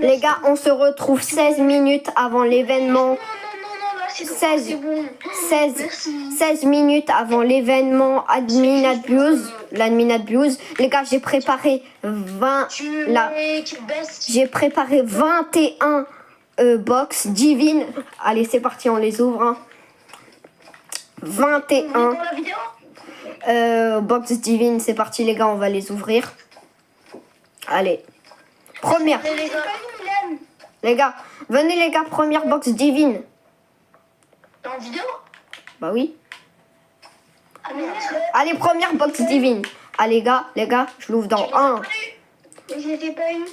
Les gars, on se retrouve 16 minutes avant l'événement. Non, là, c'est bon. 16, C'est bon. 16, Merci. 16 minutes avant l'événement admin abuse. L'admin abuse. Les gars, j'ai préparé 20. Là, j'ai préparé 21 box divines. Allez, c'est parti, on les ouvre. Hein. 21 Dans la vidéo box divines. C'est parti, les gars, on va les ouvrir. Allez. Première. Les gars, venez les gars, première box divine. Dans la vidéo Bah oui. Ah merde. Allez, première box divine. Ah les gars, je l'ouvre dans 1. Je les ai pas eu.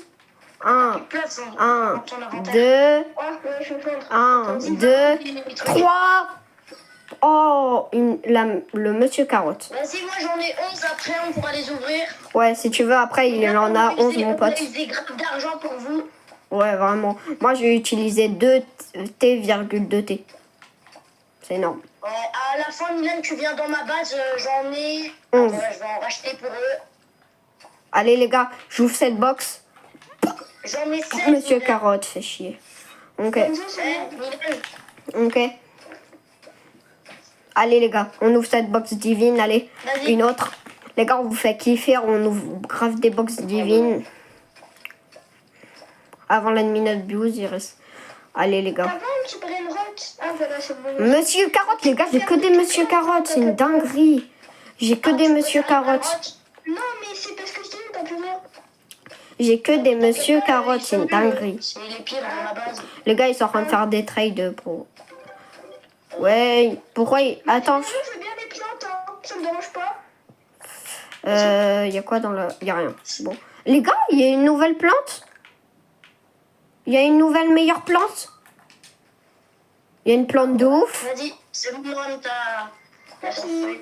1, Place 1, ton inventaire. 2, Oh, je suis contre. 1, 2, 3. Oh, le monsieur carotte. Vas-y, moi j'en ai 11, après on pourra les ouvrir. Ouais, si tu veux, après il en a 11 mon pote. On a des grappes d'argent pour vous. Ouais, vraiment. Moi j'ai utilisé 2 T,2T. C'est énorme. Ouais, à la fin, Milan, tu viens dans ma base, j'en ai. 11. Je vais en racheter pour eux. Allez les gars, j'ouvre cette box. J'en ai 16. Monsieur carotte fait chier. Ok, ok. Allez les gars, on ouvre cette box divine, allez. Vas-y. Une autre. Les gars, on vous fait kiffer, on ouvre grave des box divines. Avant l'admin abuse, il reste. Allez les gars. Avant, tu prends une route. Ah voilà, c'est bon. Monsieur Carotte, les gars, j'ai que des Monsieur Carotte, c'est une dinguerie. J'ai que des Monsieur Carotte. Non, mais c'est parce que je t'ai dit, t'as plus rien. J'ai que des Monsieur Carotte, c'est une dinguerie. C'est les pires dans la base. Les gars, ils sont en train de faire des trades pour... Ouais, pourquoi Attends, Je veux bien les plantes, hein. Ça me dérange pas. y a quoi dans le... Y a rien. Bon. Les gars, il y a une nouvelle plante. Il y a une nouvelle meilleure plante. Il y a une plante de ouf. Vas-y, c'est bon, moi, t'as... Merci.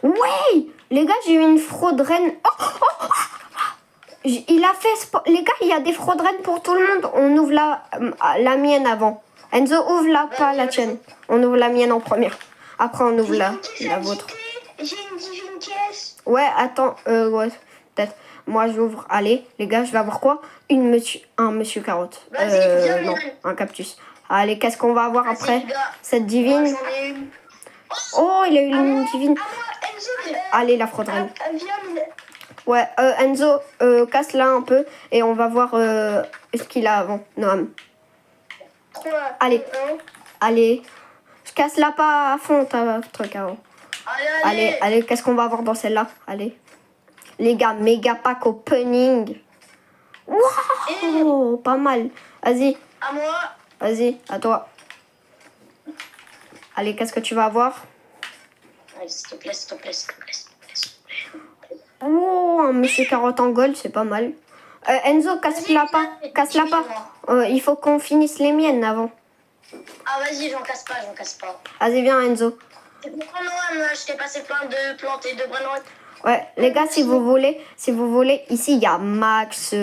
Ouais, les gars, j'ai eu une fraude reine. Il a fait... Les gars, il y a des fraudes reines pour tout le monde. On ouvre la mienne avant. Enzo, ouvre pas la tienne. On ouvre la mienne en première. Après, on ouvre la vôtre. J'ai une divine caisse. Ouais, attends. Ouais, peut-être. Moi, j'ouvre. Allez, les gars, je vais avoir quoi Un monsieur carotte. Vas-y, viens, non, Milan. un cactus. Allez, qu'est-ce qu'on va avoir Vas-y, après les gars. cette divine? Moi, j'en ai une. Oh, il a eu une divine. Ah, moi, Enzo, Allez, la fraude reine. viens, Milan. Ouais, Enzo, casse-la un peu et on va voir ce qu'il a avant. Noam. 3, Allez. 1. Allez, je casse-la pas à fond, ta truc avant. Allez, qu'est-ce qu'on va avoir dans celle-là? Allez. Les gars, méga pack opening. Wow, pas mal. Vas-y, À moi. vas-y, à toi. Allez, qu'est-ce que tu vas avoir? Allez, s'il te plaît, s'il te plaît, s'il te plaît, s'il te plaît, s'il te plaît. Oh, un monsieur carotte en gold, c'est pas mal. Enzo, casse-la pas. Casse-la pas. Il faut qu'on finisse les miennes avant. Ah, vas-y, j'en casse pas, j'en casse pas. Vas-y, viens, Enzo. C'est bon, Noam, je t'ai passé plein de plantes et de branoites. Ouais, les gars, si vous voulez, ici, il y a Max,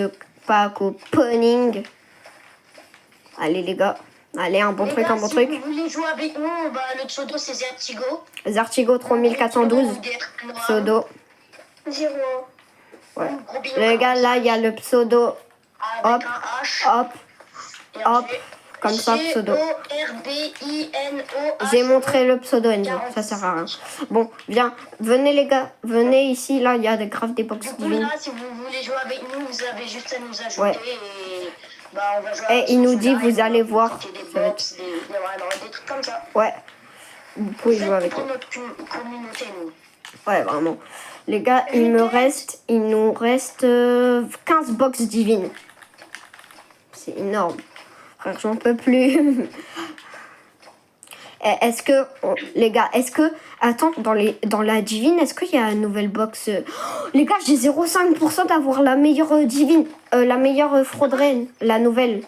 pack opening. Allez, les gars. Allez, un bon truc, un bon truc. Si vous voulez jouer avec nous, bah, le pseudo, c'est Zertigo. Zartigo 3412. Pseudo. 0. Ouais. Les gars, là, il y a le pseudo. Avec Hop, un H. hop, hop. Comme ça, pseudo. G-O-R-B-I-N-O-H. J'ai montré le pseudo, Enzo. Ça sert à rien. Bon, viens. Venez, les gars. Venez ici. Là, il y a grave des box Du coup, divines. là, si vous voulez jouer avec nous, vous avez juste à nous ajouter Ouais. et bah, on va jouer Et avec il nous ce dit, jeu-là, vous et allez on va voir. profiter Des Ça va box, des trucs comme ça. Ouais. Vous pouvez jouer avec pour moi. notre communauté, nous. Ouais, vraiment. Les gars, il nous reste 15 box divines. C'est énorme. Frère, j'en peux plus. Est-ce que, les gars, attends, dans la divine, est-ce qu'il y a une nouvelle box les gars, j'ai 0,5% d'avoir la meilleure divine, la meilleure fraude reine, la nouvelle.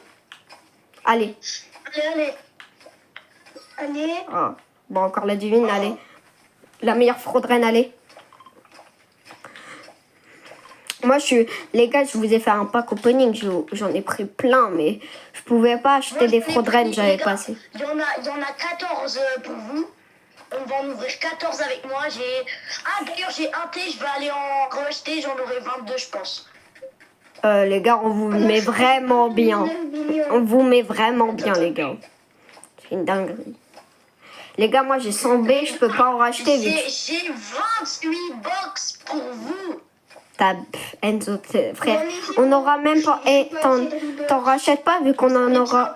Allez. Allez. Ah, bon, encore la divine, allez. La meilleure fraude reine, allez. Moi, les gars, je vous ai fait un pack opening. J'en ai pris plein, mais je pouvais pas acheter des fraudes reines, j'avais pas assez. Il y en a 14 pour vous. On va en ouvrir 14 avec moi. Ah, d'ailleurs, j'ai un thé. Je vais aller en rejeter. J'en aurai 22, je pense. Les gars, on vous met vraiment bien. On vous met vraiment bien, les gars. C'est une dinguerie. Les gars, moi j'ai 100 B, je peux pas en racheter. J'ai 28 box pour vous. Enzo, frère, on n'aura même pas. Et t'en rachètes pas vu qu'on en aura.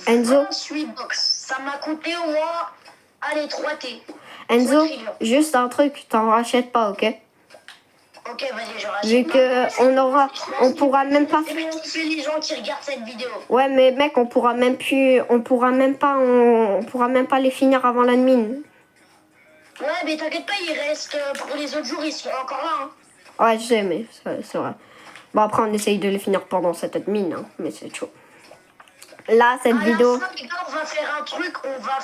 Enzo, 28 box. Ça m'a coûté au moins, allez, 3T. Enzo, juste un truc, t'en rachètes pas, ok? Ok, vas-y, je rachète. Vu que on pourra même pas. C'est les gens qui regardent cette vidéo. Ouais, mais mec, on pourra même pas les finir avant la mine. Ouais, mais t'inquiète pas, il reste pour les autres jours, ils seront encore là. Hein. Ouais, je sais, mais c'est vrai. Bon, après, on essaye de les finir pendant cette mine, hein, mais c'est chaud. Là, cette vidéo. La fin, les gars, on va faire un truc, on va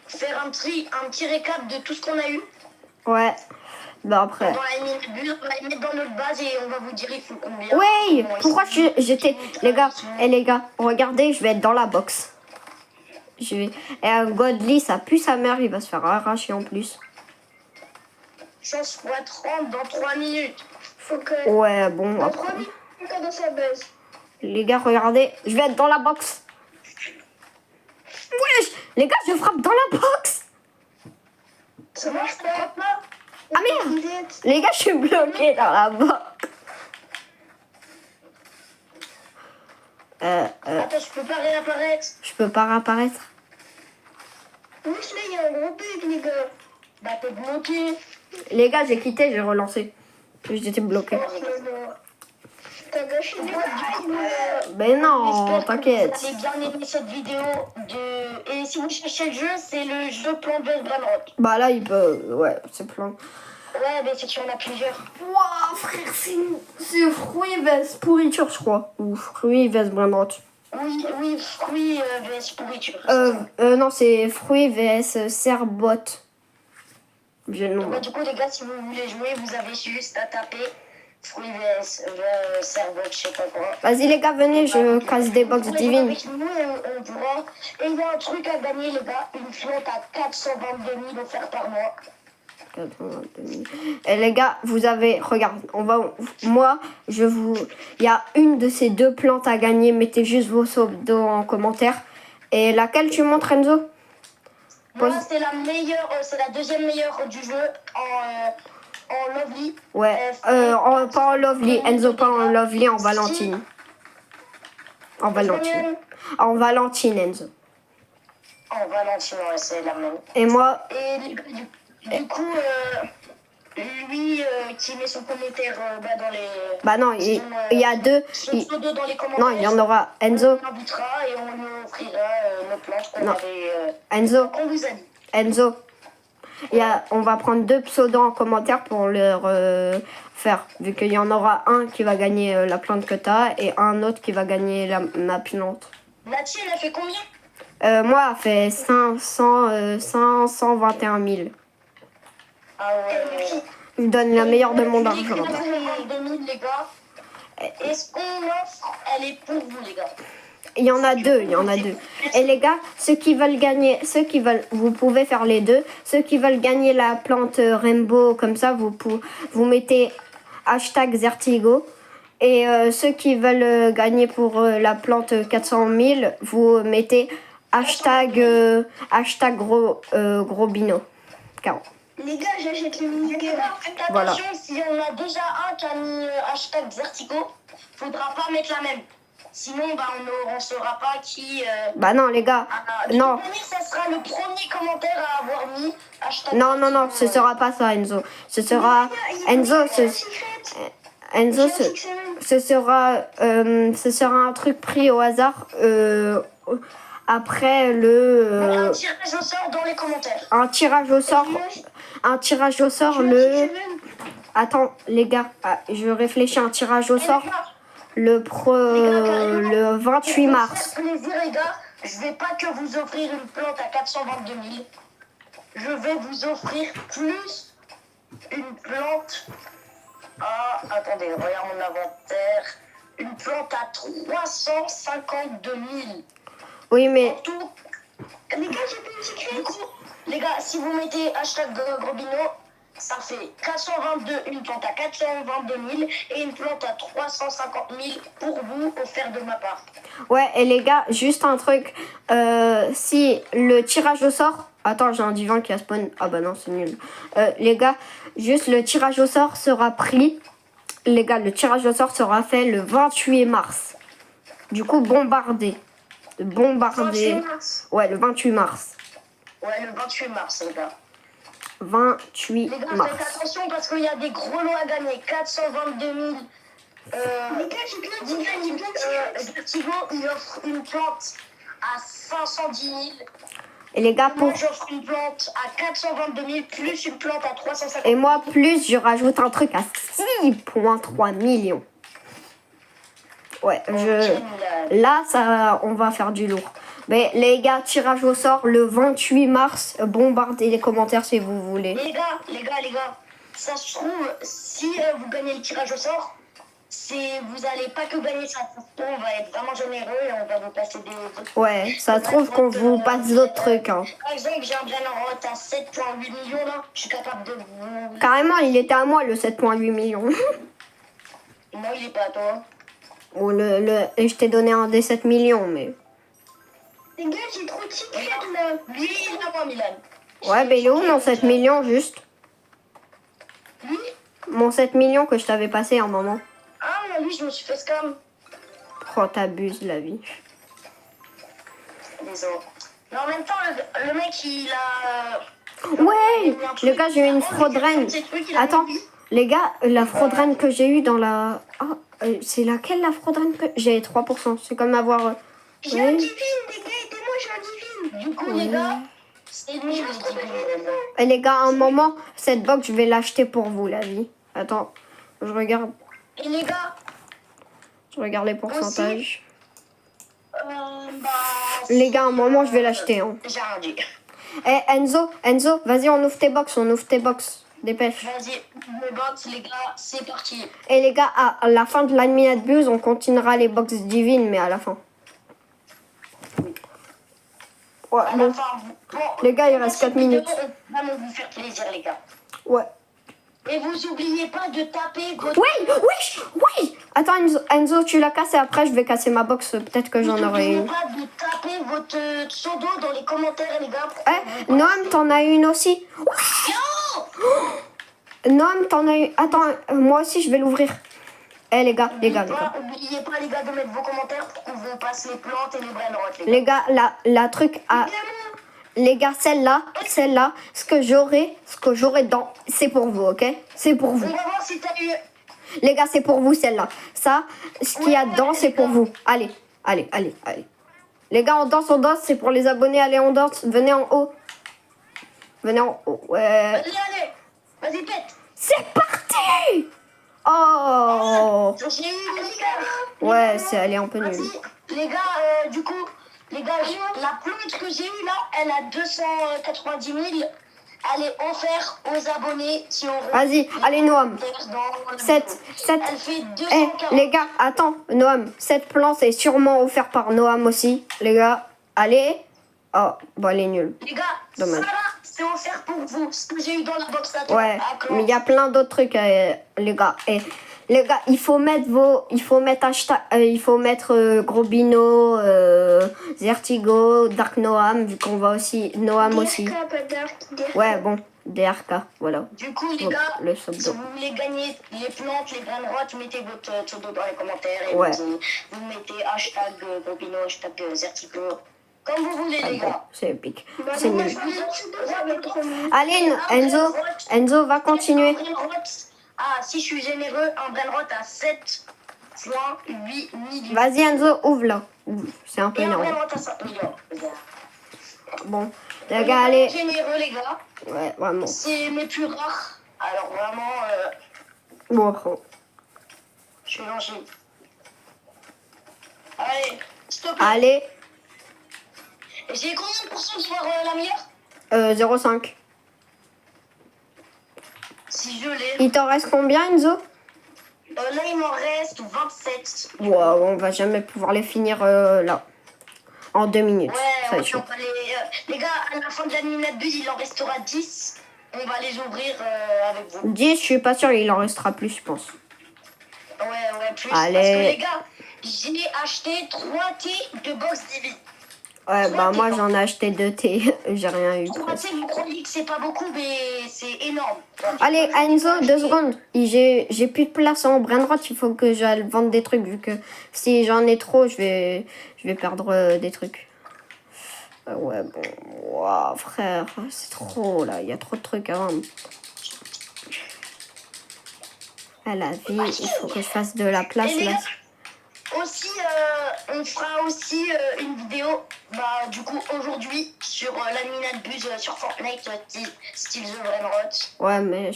faire un petit récap de tout ce qu'on a eu. Ouais. Bah après. Dans la mine, on va les mettre dans notre base et on va vous dire il faut combien. Ouais, pourquoi j'étais. Les gars, regardez, je vais être dans la box. Et un Godly, ça pue sa mère, il va se faire arracher en plus. Chance fois 30 dans 3 minutes. Faut que. Ouais, bon. Dans Après. 3 minutes, dans sa base. Les gars, regardez, je vais être dans la box. Wesh, les gars, je frappe dans la box. Ça marche pas. Ah merde, les gars, je suis bloqué dans la box. Attends, je peux pas réapparaître. Je peux pas réapparaître. Oui, là, il y a un gros bug, les gars. Bah, t'es bloqué. Les gars, j'ai quitté, j'ai relancé. J'étais bloqué. T'as gâché les vidéos. Mais non, t'inquiète. Vous allez bien aimer cette vidéo de... Et si vous cherchez le jeu, c'est le jeu Plan Buzz Rock. Bah là, il peut... Ouais, c'est plein. Ouais, mais c'est qu'il y en a plusieurs. Waouh, frère, c'est fruit vs pourriture, je crois. Ou fruit vs Brandrot. Oui, fruit vs pourriture. Non, c'est fruit vs Cerbot. J'ai le nom. Bah, du coup, les gars, si vous voulez jouer, vous avez juste à taper fruit vs Cerbot, je sais pas quoi. Vas-y, les gars, venez, je casse des box divines. Avec nous, on pourra. Et il y a un truc à gagner, les gars. Une flotte à 422 000 offerts par mois. Et les gars, vous avez, regarde, moi, il y a une de ces deux plantes à gagner. Mettez juste vos pseudos en commentaire. Et laquelle tu montres, Enzo? Moi, c'est la meilleure, c'est la deuxième meilleure du jeu en Lovely. Ouais, pas en Lovely, Enzo, pas en Lovely, en Valentine. En Valentine. En Valentine, Enzo. En Valentine, ouais, c'est la même. Et moi. Et du coup, lui qui met son commentaire dans les. Bah non, il y a deux. Son pseudo dans les commentaires. Non, il y en aura. Enzo. On invitera et on lui offrira nos plantes qu'on avait. Enzo. Qu'on vous a dit. Enzo. On va prendre deux pseudos en commentaire pour leur faire. Vu qu'il y en aura un qui va gagner la plante que t'as et un autre qui va gagner ma plante. La tienne, elle fait combien? Moi, elle fait 521 000. Ah ouais. Je donne la meilleure de mon argent. 2000, les gars. Est-ce qu'on offre? Elle est pour vous, les gars. Il y en a deux. Et les gars, ceux qui veulent, vous pouvez faire les deux. Ceux qui veulent gagner la plante Rainbow, comme ça, vous mettez hashtag Zertigo. Et ceux qui veulent gagner pour la plante 400 000, vous mettez hashtag gros bino. 40. Les gars, j'achète le mini-game. Faites Voilà. attention, s'il y en a déjà un qui a mis hashtag Zertigo, faudra pas mettre la même. Sinon, on ne saura pas qui... Bah non, les gars, non. Ça sera le premier commentaire à avoir mis hashtag Non, ce sera pas ça, Enzo. Ce sera... Enzo, ce sera un truc pris au hasard après un tirage au sort dans les commentaires. Un tirage au sort le... Attends, les gars, je réfléchis, un tirage au sort le 28 mars. Plaisir, les gars, je vais pas que vous offrir une plante à 422 000. Je vais vous offrir plus une plante... Ah, attendez, regarde mon inventaire. Une plante à 352 000. Oui, mais... En tout, les gars, j'ai fait une petite. Du coup, les gars, si vous mettez hashtag Grobino, ça fait 422, une plante à 422 000 et une plante à 350 000 pour vous, offert de ma part. Ouais, et les gars, juste un truc. Si le tirage au sort... Attends, j'ai un divan qui a spawn. Ah bah non, c'est nul. Les gars, juste le tirage au sort sera pris. Les gars, le tirage au sort sera fait le 28 mars. Du coup, bombardé. 28 mars. Ouais, le 28 mars. Ouais, le 28 mars, les gars. 28 Les gars, mars. faites attention parce qu'il y a des gros lots à gagner. 422 000. Les gars, Vertigo, il offre une plante à 510 000. Et les gars, Moi, j'offre une plante à 422 000 plus une plante à 350 000. Et moi, plus, je rajoute un truc à 6,3 millions. Ouais, là, ça, on va faire du lourd. Mais les gars, tirage au sort le 28 mars. Bombardez les commentaires si vous voulez. Les gars, ça se trouve, si vous gagnez le tirage au sort, vous allez pas que gagner ça. On va être vraiment généreux et on va vous passer des... Ouais, ça se trouve qu'on vous passe d'autres trucs. Hein. Par exemple, j'ai un Brainrot à 7,8 millions là. Je suis capable de vous... Carrément, il était à moi le 7,8 millions. Moi, il est pas à toi. Oh, et je t'ai donné un des 7 millions, mais... Les gars, j'ai trop de tickets là. Lui, il est à moi, Milan. Ouais, mais il est où mon 7 millions juste? Lui? Mon 7 millions que je t'avais passé un moment. Ah, mais lui, je me suis fait scam. Oh, t'abuses la vie. Désolé. Mais en même temps, le mec, il a... Ouais, les gars, j'ai eu une frauderaine. Attends, les gars, la frauderaine que j'ai eue dans la... Oh, c'est laquelle la frauderaine que... J'ai 3%, c'est comme avoir... J'ai un divine, les gars, aidez-moi, j'ai un divine. Du coup, les gars, c'est nul, les divines. Et les gars, à un moment, cette box, je vais l'acheter pour vous, la vie. Attends, je regarde. Et les gars... Je regarde les pourcentages. Bah... Les gars, à un moment, je vais l'acheter. Hein. J'ai rien dit. Eh, Enzo, vas-y, on ouvre tes box, Dépêche. Vas-y, les box, les gars, c'est parti. Et les gars, à la fin de l'admin abuse, on continuera les box divines, mais à la fin. Ouais, À bon. la fin, bon, Les gars, il reste 4 minutes. On va vous faire plaisir, les gars. Ouais. Et vous oubliez pas de taper votre... Oui. Attends, Enzo, tu l'as cassé après, je vais casser ma box. Peut-être que j'en aurai une. N'oubliez pas de taper votre pseudo dans les commentaires, les gars. Eh, Noam, t'en as une aussi. Noam, t'en as une. Attends, moi aussi, je vais l'ouvrir. Eh, les gars. N'oubliez pas, les gars, de mettre vos commentaires pour qu'on vous passe les plantes et les brainrots, Les gars, la truc à... Les gars, celle-là, ce que j'aurai dedans, c'est pour vous, ok? C'est pour vous. On va voir si t'as eu... Les gars, c'est pour vous, celle-là. Ça, ce qu'il y a dedans, c'est pour vous. Allez. Les gars, on danse, c'est pour les abonnés. Allez, on danse. Venez en haut. Ouais. Allez, vas-y, pète. C'est parti! Oh! J'ai eu, les gars. Ouais, elle est un peu nulle. Vas-y, les gars, du coup, les gars, la plante que j'ai eue là, elle a 290 000. Elle est offerte aux abonnés qui ont... Vas-y, allez, Noam. 7. Elle fait 240. Eh, les gars, attends, Noam. Cette plante est sûrement offerte par Noam aussi. Les gars, allez. Oh, bon, elle est nulle. Les gars, Dommage. ça là, c'est offert pour vous. Ce que j'ai eu dans la box là. Ouais, mais il y a plein d'autres trucs, les gars. Et les gars, il faut mettre hashtag, il faut mettre Grobino, Vertigo, Dark Noam, vu qu'on va aussi Noam aussi. Ouais, bon, DRK, voilà. Du coup, les Donc, gars, le si pseudo. vous voulez gagner les plantes, les brainrots, mettez votre pseudo dans les commentaires et Ouais. vous mettez hashtag Grobino, hashtag Vertigo. Comme vous voulez, les Bon, gars. c'est épique. C'est nul. Allez, Allez, Enzo, va continuer. Ah, si je suis généreux, un brainrot à 7,8 millions. Vas-y, Enzo, ouvre là. C'est un peu Et un énervant. brainrot à 5 millions. Bon, les gars, allez. Généreux, les gars. Ouais, vraiment. C'est mes plus rares. Alors vraiment, Bon, après. je suis lancé. Allez, stop. Allez, J'ai combien de pourcents d'avoir la meilleure 0,5. Si je l'ai. Il t'en reste combien, Enzo? Là, il m'en reste 27. Wow, on va jamais pouvoir les finir là. En 2 minutes. Ouais, Ça va on être chaud. va les gars, à la fin de la minute buzz, il en restera 10. on va les ouvrir avec vous. 10, je suis pas sûr, il en restera plus, je pense. Ouais, plus. Allez. Parce que les gars, j'ai acheté 3 T de box Divi. Ouais, bah 3 moi T, j'en ai acheté 2 T, j'ai rien eu 3 presque. T, vous croyez que c'est pas beaucoup, mais c'est énorme. Allez, Enzo, 2 secondes. J'ai plus de place en brain rot, il faut que j'aille vendre des trucs, vu que si j'en ai trop, je vais perdre des trucs. Ouais, bon, wow, frère, c'est trop là, il y a trop de trucs à vendre. À la vie, il faut que je fasse de la place Et les là. gars, aussi, on fera aussi une vidéo, bah, du coup, aujourd'hui, sur l'animal buzz sur Fortnite, style The Brainrot. Ouais, mais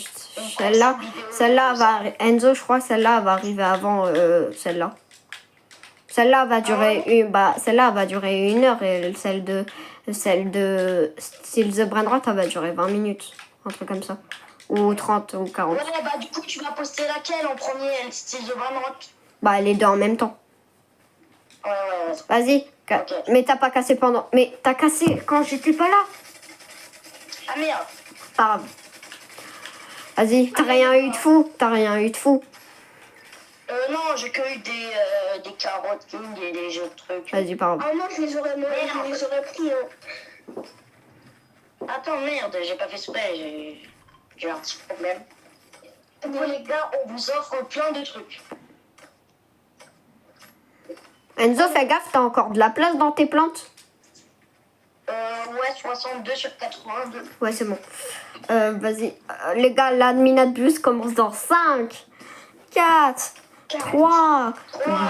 celle-là va, Enzo, je crois que celle-là va arriver avant celle-là. Celle-là va durer celle-là va durer 1 heure et celle de Steel the Brain Rot, elle va durer 20 minutes, un truc comme ça, ou 30 ou 40. Ouais, bah, du coup, tu vas poster laquelle en premier, style The Brainrot? Bah les deux en même temps. Ouais. Vas-y, Ok. mais t'as pas cassé pendant, mais t'as cassé quand j'étais pas là. Ah merde. Pas grave. Vas-y, t'as rien eu de fou, Non, j'ai que eu des carottes king et des jeux de trucs. Vas-y, pas grave. Ah non, je les aurais pris. Attends, merde, j'ai pas fait exprès, j'ai un petit problème. Pour les gars, on vous offre plein de trucs. Enzo, fais gaffe, t'as encore de la place dans tes plantes? Ouais, 62 sur 82. Ouais, c'est bon. Vas-y. Les gars, l'adminabus commence dans 5, 4, 3,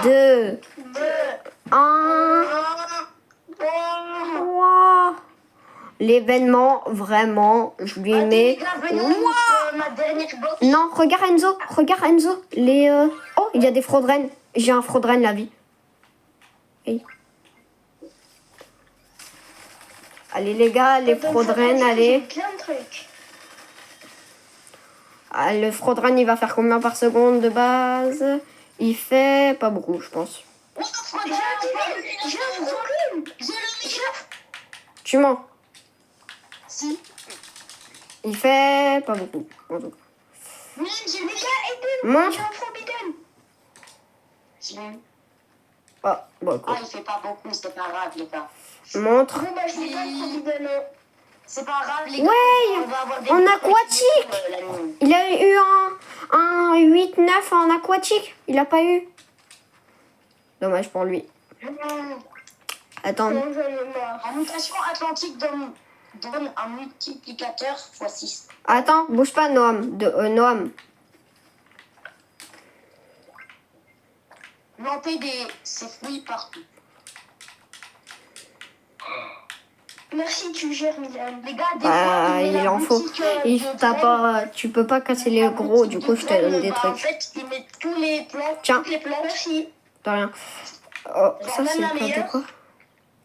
2, 1, 3. L'événement, vraiment, je lui mets... Ma dernière box. Non, regarde Enzo. Les... Oh, il y a des fraudrennes. J'ai un fraudrenne, la vie. Hey. Allez les gars, les fraudrennes, allez. Plein de trucs. Ah, le fraudren, il va faire combien par seconde de base? Il fait pas beaucoup, je pense. Tu mens. Si. Il fait pas beaucoup, en tout cas. Montre. Ah, bon, Ah, il fait pas beaucoup, c'est pas grave, les gars. montre. Bon, bah, je n'ai pas le Forbidden. C'est pas grave, les gars. Ouais, On va avoir des en trucs aquatique. la nuit. Il a eu un 8-9 en aquatique. Il a pas eu. Dommage pour lui. Attends. En mutation atlantique donne un multiplicateur x6. Attends, bouge pas, Noam. Noam. Planter ses fruits partout. Merci, tu gères, Milan. Les gars, des fois, Il en faut. Tu peux pas casser les gros, du coup je te donne des trucs. En fait, il met tous les plans. Tiens. Toutes les plans. Merci. De rien. Oh, ça c'est la pas de meilleure. quoi?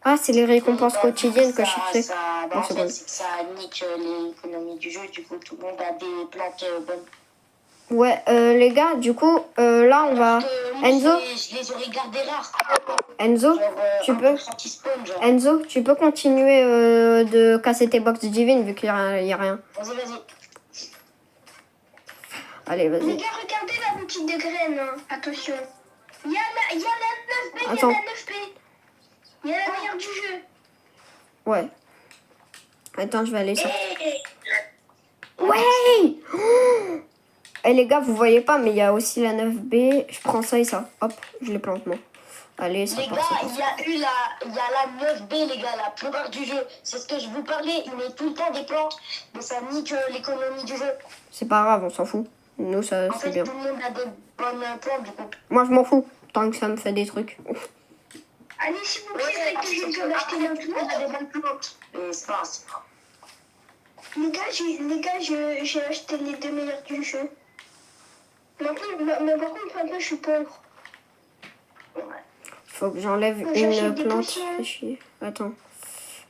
Ah, c'est les récompenses quotidiennes que je cherchais. En fait, c'est que ça nique l'économie du jeu. Du coup, tout le monde a des plantes bonnes. Ouais, les gars, du coup, là on va... Enzo, Je les aurais gardées rares. Enzo, tu peux... Enzo, tu peux continuer de casser tes box divines vu qu'il y a rien. Vas-y. Allez, vas-y. Les gars, regardez la boutique de graines. Hein. Attention. Il y a la 9B, Attends. Il y a la meilleure du jeu. Ouais. Attends, je vais aller sortir. Ouais. Ouais. Et les gars, vous voyez pas, mais il y a aussi la 9B. Je prends ça et ça. Hop, je les plante moi. Allez, ça Les part, gars, ça part. il y a la 9B, les gars, la plupart du jeu. C'est ce que je vous parlais. Il met tout le temps des plantes, mais ça nique l'économie du jeu. C'est pas grave, on s'en fout. Nous, ça, En c'est fait, bien. tout le monde a des bonnes plantes, du coup. Moi, je m'en fous. Tant que ça me fait des trucs. Allez, s'il vous plaît, faites que acheter tout le monde a des bonnes plantes. Mais c'est pas. Les gars, j'ai acheté les 2 meilleurs du jeu. Mais par contre, maintenant, je suis pauvre. Ouais. Il faut que j'enlève une plante. Fais chier. Attends.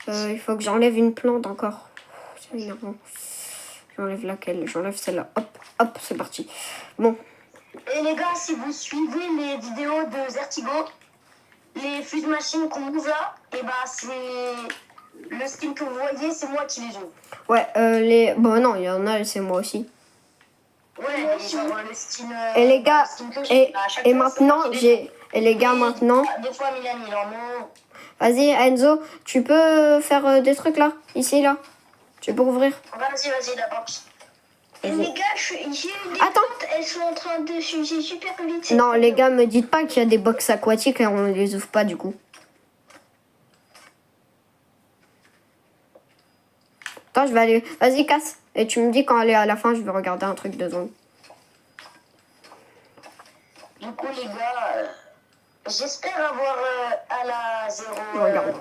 Il faut que j'enlève une plante encore. C'est énervant. J'enlève laquelle? J'enlève celle-là. Hop, c'est parti. Bon. Et les gars, si vous suivez les vidéos de Zertigo, les fusées machines qu'on ouvre là, et bah Le skin que vous voyez, c'est moi qui les ouvre. Ouais, les... Bon, non, il y en a, c'est moi aussi. Ouais, mais genre le skin... Et les gars, le skin que j'ai, et, à chaque et fois, c'est moi maintenant, qui les j'ai... Et les gars, ouvre. maintenant... Des fois, Milan, il en a. Vas-y, Enzo, tu peux faire des trucs là? Ici, là? Tu peux ouvrir? Vas-y, la box. Et Vas-y. les gars, j'ai eu des Attends. plantes, elles sont en train de s'user super vite. Non, les gars, me dites pas qu'il y a des box aquatiques et on les ouvre pas du coup. Attends, je vais aller... Vas-y, casse. Et tu me dis quand elle est à la fin, je vais regarder un truc de zone. Du coup, les gars, j'espère avoir à la 0... Regarde.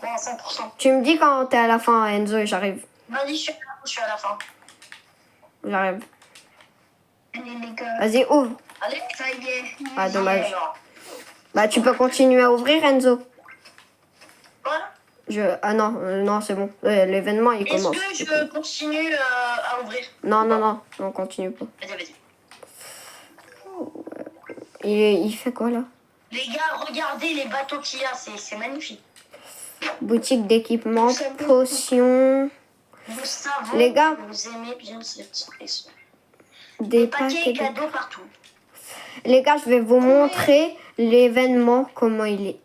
5%. Tu me dis quand t'es à la fin, Enzo, et j'arrive. Vas-y, je suis à la fin. J'arrive. Allez, les gars. Vas-y, ouvre. Allez, Ça y est. Ah, dommage. alors. Bah, tu peux continuer à ouvrir, Enzo. Voilà. Ah non, non, c'est bon. L'événement, il Est-ce commence. que je continue à ouvrir? Non, non, non, on continue pas. Vas-y. Il fait quoi, là? Les gars, regardez les bateaux qu'il y a, c'est magnifique. Boutique d'équipement, potions, Nous savons Les gars. que vous aimez bien cette expression. des Des paquets paquets de... cadeaux partout. Les gars, je vais vous montrer l'événement, comment il est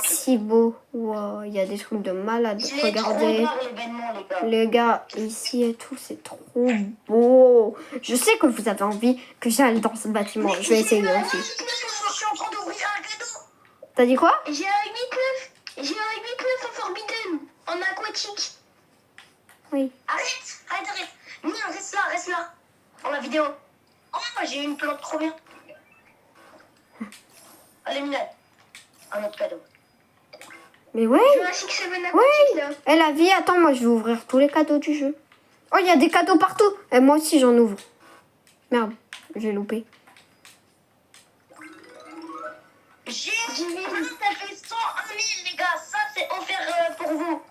si beau. Wow, il y a des trucs de malade. Il est trop Regardez. beau l'événement, les gars. Les gars, ici et tout, c'est trop beau. Je sais que vous avez envie que j'aille dans ce bâtiment. Je vais essayer aussi. Je suis en train d'ouvrir un cadeau. T'as dit quoi? J'ai un 8-9. J'ai un 8-9 en Forbidden. En aquatique. Oui. Arrête. Mia, reste là. Pour la vidéo. Oh, j'ai une plante trop bien. Allez, Mia. Un autre cadeau. Mais ouais. J'ai un 6-7 aquatique là. Et la vie, attends, moi je vais ouvrir tous les cadeaux du jeu. Oh, il y a des cadeaux partout. Et moi aussi, j'en ouvre. Merde, j'ai loupé. J'ai ça fait 101 000, les gars. Ça, c'est offert pour vous.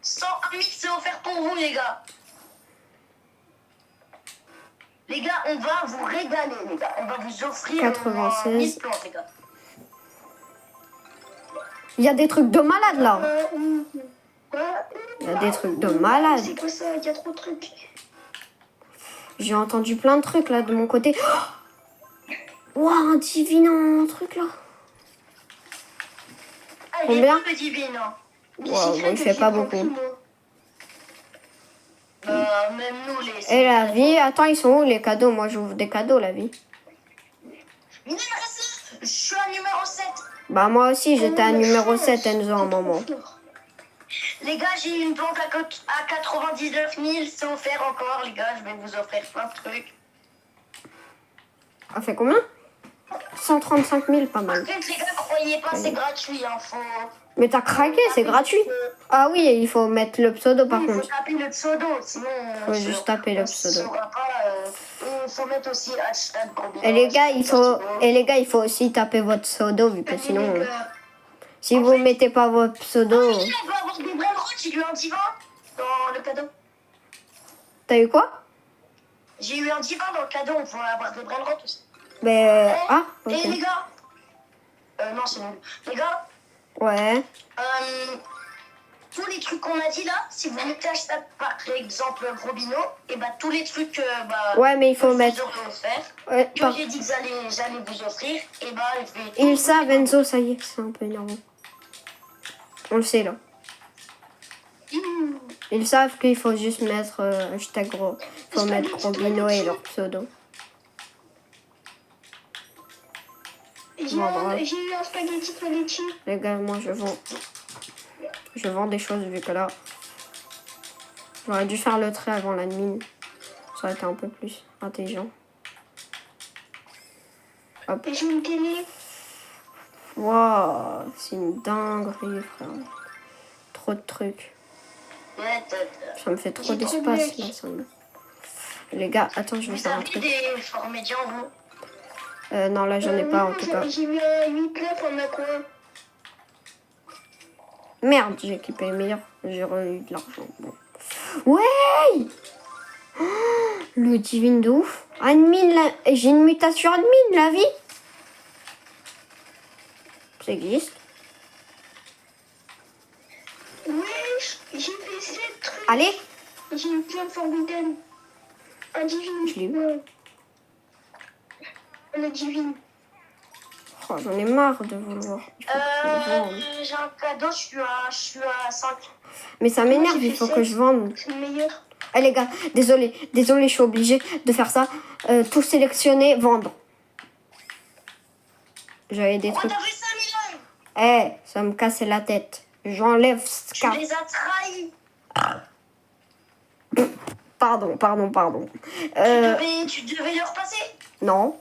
101 000, c'est offert pour vous, les gars. Les gars, on va vous régaler, les gars. On va vous offrir 96. 1000 plantes, les gars. Il y a des trucs de malade là. Quoi? Il y a des trucs de malade. C'est quoi ça? Il y a trop de trucs. J'ai entendu plein de trucs là de mon côté. Waouh, un divin truc là. Ah, il Combien? est beau, le divine. Hein. Waouh, il fait pas beaucoup. Même nous, les... Et la vie, attends, ils sont où les cadeaux? Moi j'ouvre des cadeaux, la vie. Mais reste là. Je suis à numéro 7. Bah moi aussi, j'étais à numéro 7, Enzo, un moment. Les gars, j'ai une plante à 99 000. C'est offert encore, les gars. Je vais vous offrir plein de trucs. Ça fait combien? 135 000, pas mal. Par contre, les gars, croyez pas, c'est gratuit. Hein. Faut... Mais t'as craqué, c'est gratuit. Ah oui, il faut mettre le pseudo par Il faut contre. taper le pseudo, sinon... Faut juste taper le on pseudo. saura pas, et il faut mettre aussi hashtag Gobino. Et les gars, il faut aussi taper votre pseudo, vu que sinon, si vous mettez pas votre pseudo, On va avoir des brèves routes, j'ai eu un divan dans le cadeau. t'as eu quoi? J'ai eu un divan dans le cadeau, on pourrait avoir des brèves routes aussi. Mais ah, Et les ok. gars, non, c'est nul. Les gars, Ouais. tous les trucs qu'on a dit là, si vous mettez hashtag par exemple Grobino, et bah tous les trucs Ouais, mais il faut que mettre. vous aurez offert, Ouais, que j'ai dit que j'allais vous offrir, et bah je vais... Ils savent, Enzo, ça y est, c'est un peu énervant. On le sait là. Ils savent qu'il faut juste mettre hashtag gros. Il faut mettre Robino et leur pseudo. J'ai Bon, bref. eu un spaghetti. Les gars, moi je vends des choses vu que là, j'aurais dû faire le trait avant l'admin. Ça aurait été un peu plus intelligent. Hop. J'ai une télé. Waouh, c'est une dinguerie, frère. Trop de trucs. Ça me fait trop J'ai trop de d'espace mecs. là. Ça me... Les gars, attends, je vais Vous faire un avez truc. des formédians, vous? Non, là, j'en ai pas en tout cas. J'ai eu un 8-9 en aqua. Merde, j'ai équipé les meilleurs. J'ai eu de l'argent. Bon. Ouais, oh, le divine de ouf. Admin, j'ai une mutation admin, la vie. Ça existe. Oui, Allez. J'ai une plante forbidden. Un divine. Je l'ai eu. Ouais. Un divine. Oh, j'en ai marre de vouloir. J'ai un cadeau, je suis à 5. Mais ça m'énerve, j'ai il fait faut sept. que je vende. C'est le meilleur. Eh les gars, désolé, je suis obligée de faire ça. Tout sélectionner, vendre. J'avais des Pourquoi trucs. t'as fait ça, Milan? Eh, ça me cassait la tête. J'enlève ce Tu cas. les as trahis. Pardon. Tu devais leur passer. Non.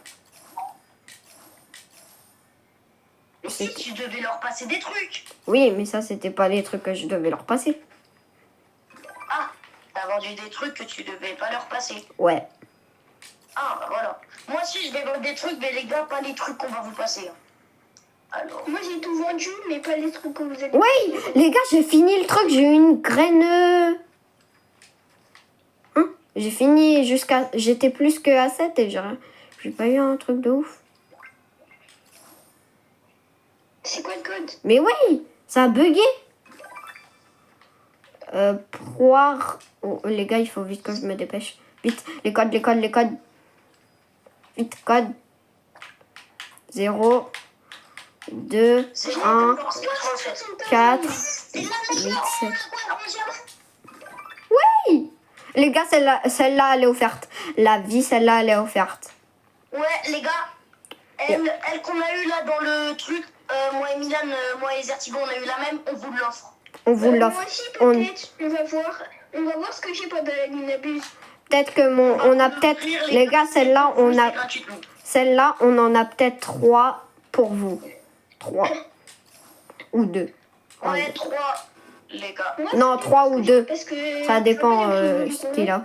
Mais si, tu devais leur passer des trucs. Oui, mais ça, c'était pas les trucs que je devais leur passer. Ah, t'as vendu des trucs que tu devais pas leur passer. Ouais. Ah, bah voilà. Moi aussi, je vais vendre des trucs, mais les gars, pas les trucs qu'on va vous passer. Hein. Alors, Moi j'ai tout vendu, mais pas les trucs que vous avez. Oui, les gars, j'ai fini le truc. J'ai eu une graine. Hein? J'ai fini jusqu'à. J'étais plus que à 7 et j'ai pas eu un truc de ouf. C'est quoi le code? Mais oui, ça a bugué. Poire. Oh, les gars, il faut vite que je me dépêche. Vite, les codes. Vite, code. 0, 2, c'est 1, 4, Et là, 8, mec, 7. Oui! Les gars, celle-là, elle est offerte. La vie, celle-là, elle est offerte. Ouais, les gars, elle qu'on a eu là dans le truc, moi et Milan, moi et Zertigo, on a eu la même, on vous l'offre. On vous Moi l'offre. aussi On- peut-être. On va voir. On va voir ce que j'ai pas dans la ligne abuse. Peut-être que on a peut-être. Les gars, celle-là, on a. Celle-là, on en a peut-être 3 pour vous. 3. Ou 2. Ouais, 3, les gars. Moi, Non, c'est 3 parce ou que 2. parce que Ça dépend je sais pas, ce qu'il a.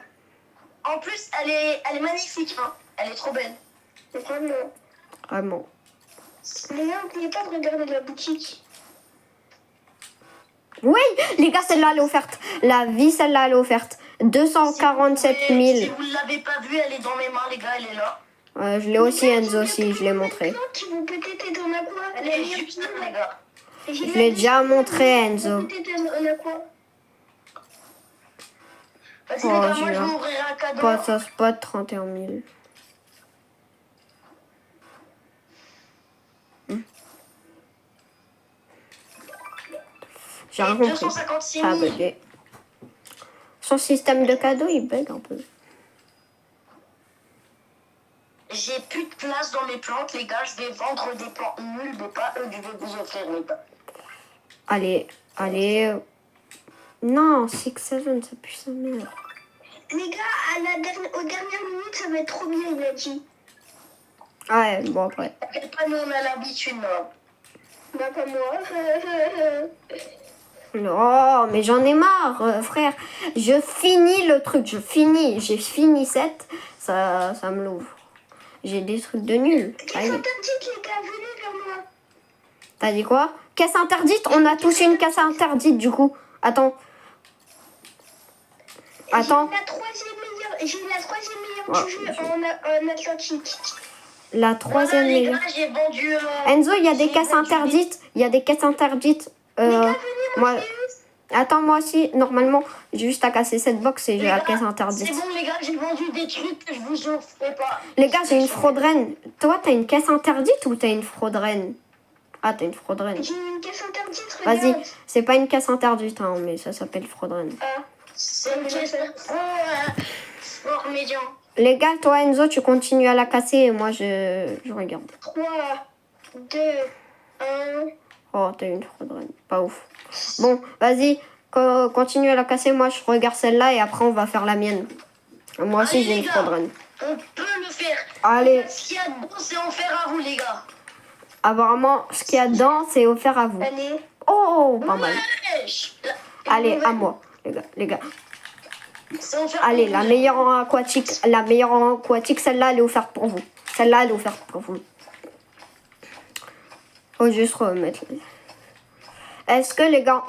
En plus, elle est magnifique, hein. Elle est trop belle. Vraiment. Vraiment. Les gars, n'oubliez pas de regarder la boutique. Oui, les gars, celle-là, elle est offerte. La vie, celle-là, elle est offerte. 247 Si 000. vous ne l'avez pas vue, elle est dans mes mains, les gars, elle est là. Je l'ai aussi, Enzo aussi, je l'ai montré. Qui vont peut-être être en aqua. Elle est juste là, les gars. Je l'ai déjà montré, Enzo. Peut-être en aqua. Vas-y, Oh, les gars, moi, j'ai je vais un ouvrir un cadeau. Pas ça spot, 31 000. J'ai rien Et compris. 256 Ça a 000. bugué. Son système de cadeaux, il bug un peu. J'ai plus de place dans mes plantes, les gars. Je vais vendre des plantes nulles, mais pas eux, je vais vous offrir, les gars. Allez. Non, 6-7, ça pue sa mère. Les gars, aux dernières minutes, ça va être trop bien, il a dit. Ouais, bon, après. T'inquiète pas, nous, on a l'habitude, non. Bah, pas moi. Non, mais j'en ai marre, frère. Je finis le truc, j'ai fini 7, ça me l'ouvre. J'ai des trucs de nul. Qu'est-ce Allez. interdite, les gars, venez vers moi. T'as dit quoi? Caisse interdite? On a tous une caisse interdite du coup. Attends. J'ai la troisième meilleure Ouais, du jeu en Atlantique. La troisième Voilà, les meilleure. gars, j'ai vendu... Enzo, il y a des j'ai caisses vendu interdites. Il y a des caisses interdites. Les gars, venez, moi, moi, attends, moi aussi, normalement, j'ai juste à casser cette box et j'ai Les la gars, caisse interdite. C'est bon, les gars, j'ai vendu des trucs que je vous offre pas. Les gars, j'ai une frauderaine. Toi, t'as une caisse interdite ou t'as une frauderaine? Ah, t'as une frauderaine. j'ai une caisse interdite, regarde. Vas-y, c'est pas une caisse interdite, hein, mais ça s'appelle frauderaine. Ah, C'est une caisse fort médian. Les gars, toi, Enzo, tu continues à la casser et moi, je regarde. 3, 2, 1. Oh, t'as une frauderaine. Pas ouf. Bon, vas-y, continue à la casser. Moi, je regarde celle-là et après, on va faire la mienne. Moi aussi, Allez, j'ai les une gars. frauderaine. On peut le faire. Allez, Ce qu'il y a dedans, c'est en faire à vous, les gars. apparemment, ce qu'il y a dedans, c'est offert à vous. Allez. Oh, pas mal. Wesh. Allez, à moi, les gars. C'est offert Allez, pour la vous. meilleure en aquatique, celle-là, elle est offerte pour vous. Celle-là, elle est offerte pour vous. Faut juste remettre. Est-ce que les gars,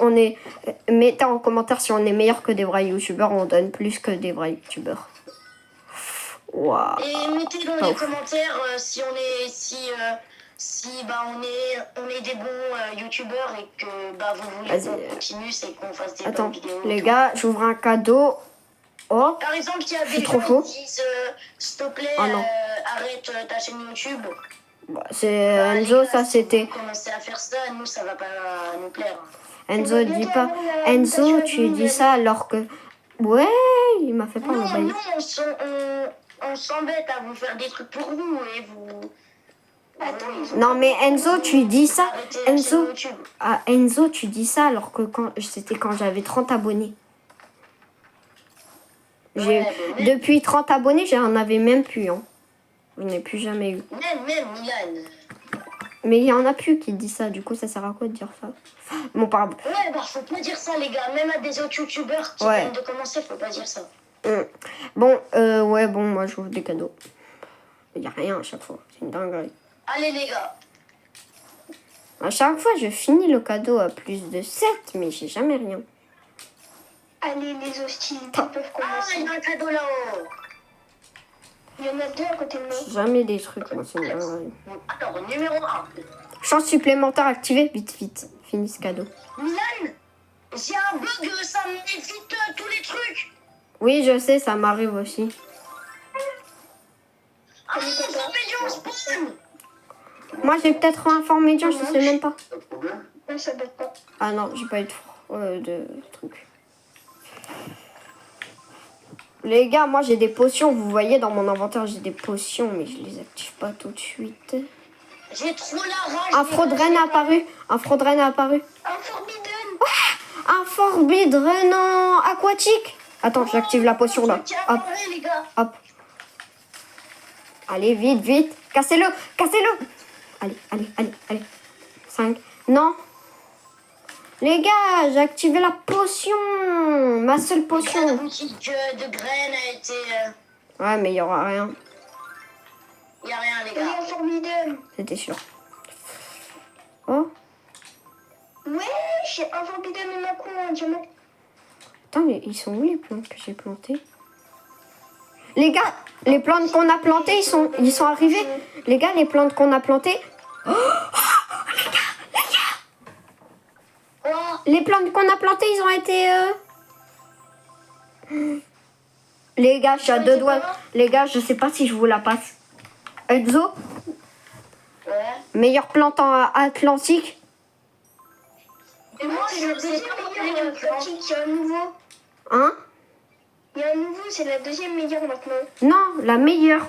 mettez en commentaire si on est meilleur que des vrais youtubeurs, on donne plus que des vrais youtubeurs. Waouh. Et mettez dans Pas les ouf. commentaires si bah, on est des bons youtubeurs et que bah, vous voulez Vas-y. qu'on continue, c'est qu'on fasse des Attends, bonnes vidéos. les gars, j'ouvre un cadeau. Oh, Par exemple, il y a Je suis des trop gens chaud. qui disent s'il te plaît, Ah non. arrête ta chaîne YouTube. bah, c'est Bah, les Enzo, gars, ça si c'était. vous commencez à faire ça, nous ça va pas nous plaire. Enzo, dis pas. Enzo, tu dis ça alors que. Ouais, il m'a fait pas Nous, le bail. on s'embête à vous faire des trucs pour vous et vous. Attends, Non, mais Enzo, tu dis ça. arrêtez la chaîne Enzo, YouTube. ah, Enzo, tu dis ça alors que c'était quand j'avais 30 abonnés. Ouais, mais Depuis 30 abonnés, j'en avais même plus. Hein. J'en ai plus jamais eu. même Milan. Mais il y en a plus qui disent ça. Du coup, ça sert à quoi de dire ça? Bon, pardon. Ouais, bah faut pas dire ça, les gars. Même à des autres youtubeurs qui Ouais. viennent de commencer, faut pas dire ça. Bon, ouais, bon, moi, j'ouvre des cadeaux. Il n'y a rien à chaque fois. C'est une dinguerie. Allez, les gars. À chaque fois, je finis le cadeau à plus de 7, mais j'ai jamais rien. Allez, les hostilités peuvent Ah, commencer. il y a un cadeau là-haut. Il y en a deux à côté de nous. Jamais des trucs, moi, c'est une dinguerie. Bon, attends, numéro 1. Chance supplémentaire activée, vite. Finis ce cadeau. Milan, j'ai un bug, ça m'évite tous les trucs. Oui, je sais, ça m'arrive aussi. Ah, Zombédion spawn. Moi, j'ai peut-être un fort médian, je sais même pas. Non, ça bête pas. Ah non, j'ai pas eu de truc. Les gars, moi j'ai des potions. Vous voyez dans mon inventaire, j'ai des potions, mais je les active pas tout de suite. J'ai trop la rage. Un Frodren est apparu. Un Frodren est apparu. Un Forbidden. Un Forbidren aquatique. Attends, j'active la potion là. Hop, Les gars. hop. Allez, vite. Cassez-le. Allez. 5. Non. Les gars, j'ai activé la potion. Ma seule La potion. boutique de graines a été. Ouais, mais il y aura rien. Y a rien, les Il y a gars. un Forbidden. C'était sûr. Oh. Ouais, j'ai un Forbidden en coup en diamant. Attends, mais ils sont où les plantes que j'ai plantées? Les gars, les plantes qu'on a plantées, ils sont arrivés. Les gars, les plantes qu'on a plantées. Quoi? Les plantes qu'on a plantées, ils ont été. Les gars, je suis à deux doigts. Les gars, je sais pas si je vous la passe. Enzo, Ouais. meilleure plante en Atlantique. Et moi, je je le sais deuxième pas meilleur quel Atlantique. Il y a un nouveau. Hein? Il y a un nouveau, c'est la deuxième meilleure maintenant. Non, la meilleure.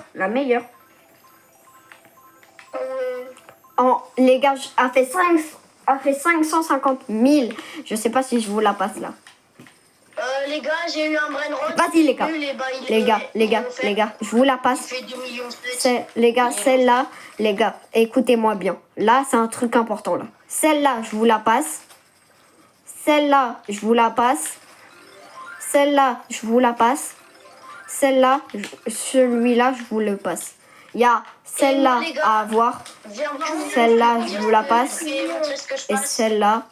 Ah ouais. Les gars, a fait 550 000. Je sais pas si je vous la passe là. Les gars, j'ai eu un brain rot. Vas-y, les gars. Les gars, je vous la Il passe. fait 2 millions de Les gars, celle-là, les gars, écoutez-moi bien. Là, c'est un truc important là. Celle-là, je vous la passe. Celle-là, je vous la passe. Celle-là, je vous la passe. Celle-là, celui-là, je vous le passe. Il y a celle-là à avoir. Viens voir mon Celle-là, vidéo, je vous la passe. Je vais montrer ce que je Et passe. celle-là.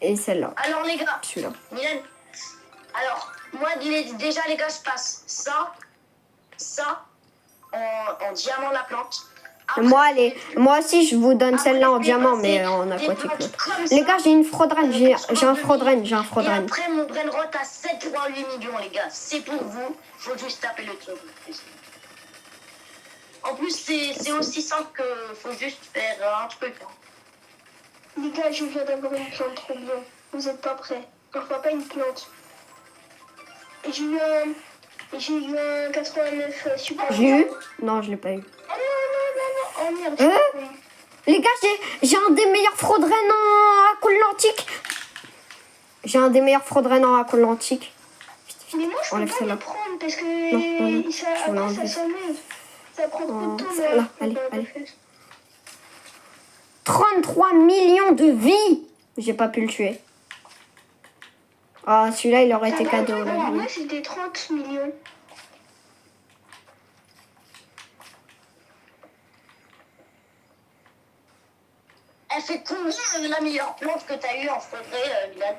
Et celle-là. Alors, les gars, Celui-là. Milan, alors, moi, déjà, les gars, je passe ça, en diamant la plante. Après, Moi aussi, je vous donne après, celle-là en je vais diamant, passer mais en des aquatique. plantes là. comme Les ça. gars, j'ai une Frodren. J'ai un Frodren. Et après, mon brain rot à 7,8 millions, les gars. C'est pour vous. Faut juste taper le truc. En plus, c'est aussi simple que faut juste faire un truc. Hein. Les gars, je viens d'avoir une plante trop bien. Vous êtes pas prêts. Enfin, pas une plante. Et j'ai eu un 89 super. J'ai eu? Non, je l'ai pas eu. Oh non. Oh merde. Hein? Les gars, j'ai un des meilleurs Frodren en Atlantique. J'ai un des meilleurs Frodren en Atlantique. Mais moi, je peux Enlève pas celle-là. le prendre parce que Non, ça, je voulais après, enlever. ça s'amuse. Ça prend trop de temps. Celle-là, allez. 33 millions de vies. J'ai pas pu le tuer. Ah, celui-là, il aurait été cadeau. Là, lui. Moi, c'était 30 millions. Elle fait combien la meilleure plante que t'as eue en forêt, Milan?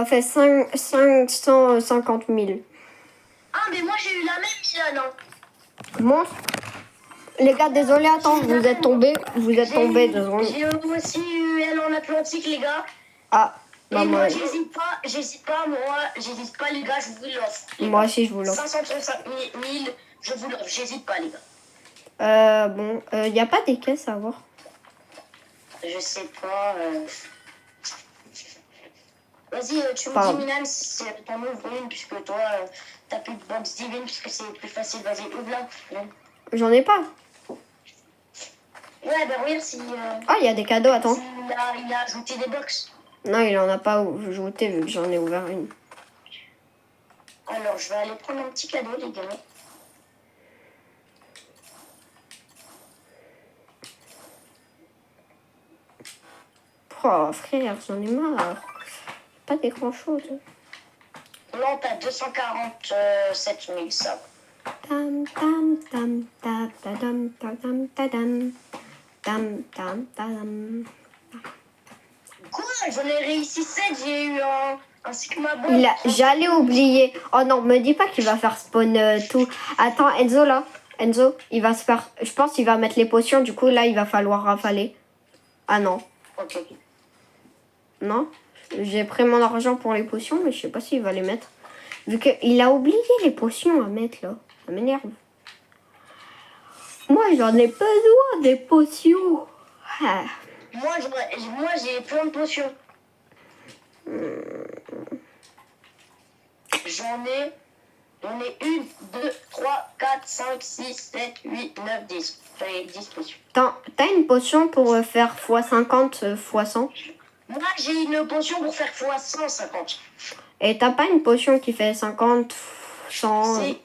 A fait 550 000. Ah, mais moi j'ai eu la même Milan. Hein. Montre. Les gars, désolé, attends, vous êtes tombés. Vous êtes tombés, désolé. J'ai aussi eu elle en Atlantique, les gars. Ah, Et bah, moi, moi, j'hésite pas, les gars, je vous l'offre. moi aussi, je vous l'offre. 535 000, je vous l'offre, j'hésite pas, les gars. Bon, y a pas des caisses à avoir. Je sais pas. Vas-y, tu me Pardon. dis, Milan, si t'en ouvres une, puisque toi, t'as plus de box divine, puisque c'est plus facile. Vas-y, ouvre-la. Ouais, J'en ai pas. ben regarde si, Ah, il y a des cadeaux, attends. il a ajouté des box. Non, il en a pas ajouté vu que j'en ai ouvert une. Alors, je vais aller prendre un petit cadeau, les gars. Oh, frère, j'en ai marre. Pas des grand chose. Là, t'as 247 000, ça. Tam tam tam tam tam tam tam tam tam tam tam. Quoi? J'en ai réussi 7, j'ai eu un Sigma Bond. J'allais oublier. Oh non, me dis pas qu'il va faire spawn tout. Attends, Enzo là. Enzo, il va se faire. Je pense qu'il va mettre les potions. Du coup, là, il va falloir rafaler. Ah non. Ok. Non. J'ai pris mon argent pour les potions, mais je sais pas s'il va les mettre. Vu qu'il a oublié les potions à mettre là. Ça m'énerve. Moi, j'en ai besoin des potions. Ah. Moi, j'ai plein de potions. J'en ai 1, 2, 3, 4, 5, 6, 7, 8, 9, 10. J'avais 10 potions. T'as une potion pour faire x50, x100. Moi, j'ai une potion pour faire x 150. Et t'as pas une potion qui fait 50, 100. C'est-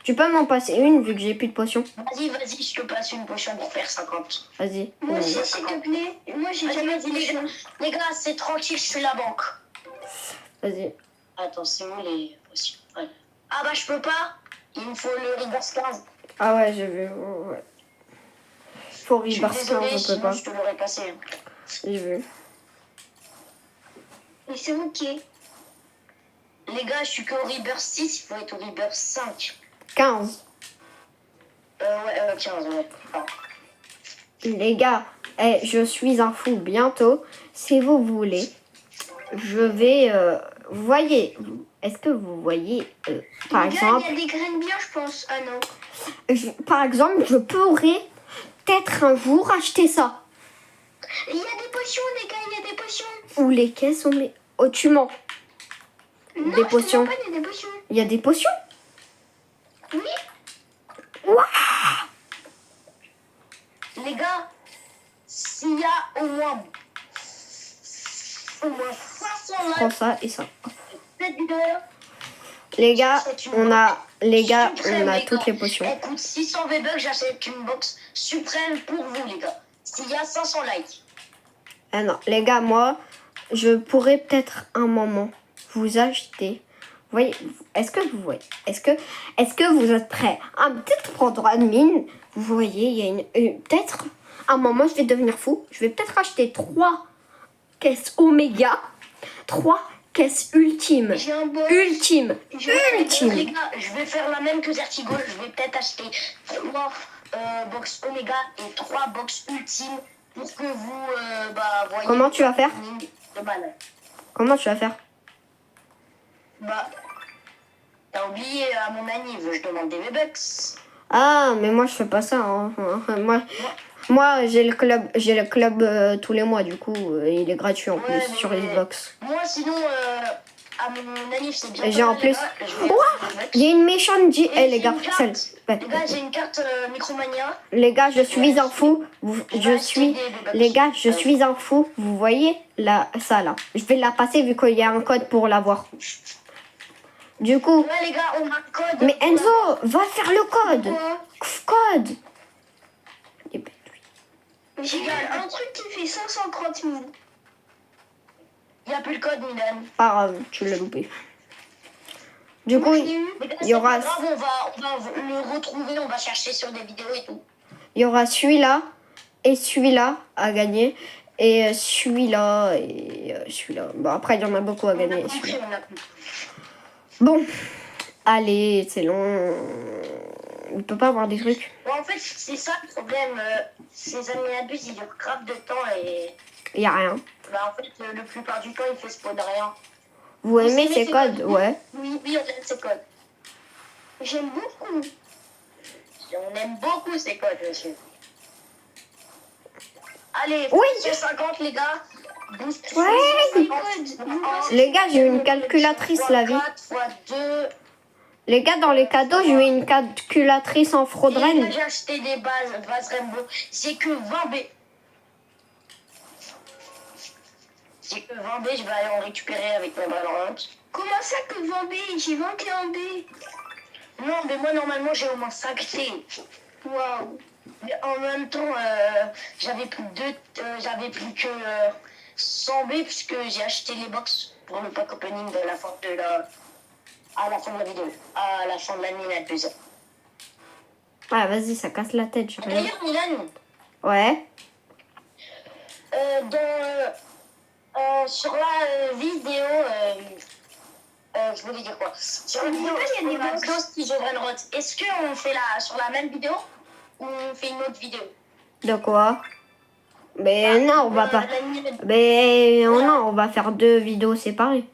Tu peux m'en passer une vu que j'ai plus de potions. Vas-y, je te passe une potion pour faire 50. Vas-y. Moi aussi, s'il te plaît. Moi, j'ai Vas-y, jamais de les gars. potion. Les gars, c'est tranquille, je suis la banque. Vas-y. Attends, c'est où les potions? Ouais. Ah bah, je peux pas. Il me faut le reverse 15. Ah ouais, j'ai vu. Ouais. Faut Je suis reverse 15, désolée, on peut sinon pas. je te l'aurais passé. J'ai vu. Mais c'est ok. Les gars, je suis qu'au reverse 6, il faut être au reverse 5. 15. Ouais, 15, ouais. Ah. Les gars, je suis un fou. Bientôt, si vous voulez, je vais... vous voyez... Est-ce que vous voyez, par Les gars, exemple... il y a des graines bien, je pense. Ah non. Par exemple, je pourrais peut-être un jour acheter ça. Il y a des potions, les gars, il y a des potions. Ou les caisses, oh, tu mens. Non, Des potions. je te mens pas, il y a des potions. Il y a des potions. Oui. Les gars, s'il y a au moins 500 Prends likes, ça et ça. cette vidéo, Les gars, on a suprême, toutes gars. les potions. Elle coûte 600 V-Bucks, j'achète une box suprême pour vous, les gars. S'il y a 500 likes. Ah non, les gars, moi, je pourrais peut-être un moment vous acheter. Vous voyez, est-ce que vous voyez, est-ce que vous êtes prêts à peut-être prendre admin? Vous voyez, il y a peut-être un moment, je vais devenir fou. Je vais peut-être acheter 3 caisses Oméga, 3 caisses ultimes. J'ai un box. Ultime. J'ai Ultime. Les gars, je vais faire la même que Zertigo. Je vais peut-être acheter 3 box Omega et 3 box ultimes pour que vous voyez. Comment tu vas faire? De balle. Comment tu vas faire? Bah, t'as oublié à mon anniv, je demande des V-Bucks. Ah, mais moi, je fais pas ça. Hein. Moi, j'ai le club tous les mois, du coup, il est gratuit en Ouais, plus sur mais- Xbox. Moi, sinon, à mon anniv, c'est bien. Et j'ai en plus- Il y a une méchante les gars, celle. Ouais. Les gars, j'ai une carte Micromania. Les gars, je suis un fou. Les gars, je suis un fou. Vous voyez ça là. Je vais la passer vu qu'il y a un code pour l'avoir. Du coup, Ouais, les gars, on a un code. mais Enzo, va faire le code. Quoi Code. Eh ben, J'ai un truc qui fait 530 000. Il n'y a plus le code, Milan. pas grave, tu l'as loupé. Du coup, Moi, je l'ai eu. Les gars, il y aura, c'est pas grave, on va le retrouver, on va chercher sur des vidéos et tout. il y aura celui-là et celui-là à gagner. Et celui-là et celui-là. Bon, après, il y en a beaucoup à gagner. On a compris, celui-là. on a compris. Bon, allez, c'est long. Il peut pas avoir des trucs. Bon, en fait, c'est ça le problème. Ces années abus, ils durent grave de temps et Il y a rien. bah, en fait, la plupart du temps, il fait spawn rien. Vous aimez aimez ces ces codes? codes? Ouais. Oui, oui, on aime ces codes. J'aime beaucoup. On aime beaucoup ces codes, monsieur. Allez, Oui. 150 les gars. Boost Ouais. 150. Les gars, j'ai une calculatrice la vie. 4 fois 2. Les gars, dans les cadeaux, j'ai eu une calculatrice en fraude Et là, reine. j'ai acheté des vases Rainbow. J'ai que 20 B. J'ai que 20 B, je vais aller en récupérer avec ma balle en honte. Comment ça que 20 B? J'ai 21 B. Non, mais moi, normalement, j'ai au moins 5 C. Waouh. Mais en même temps, j'avais plus que 100 B puisque j'ai acheté les box pour le pack opening de la fin de la... à la fin de la vidéo. À la fin de la minute plus. Ouais, vas-y, ça casse la tête. J'ai rien. D'ailleurs, Milan, Ouais. sur la vidéo, je voulais dire quoi? Sur la vidéo, il y a des box. qui jouent Brainrot. Est-ce qu'on fait sur la même vidéo ou on fait une autre vidéo? De quoi? Mais non, on va pas. La minute. Mais non, on va faire 2 vidéos séparées.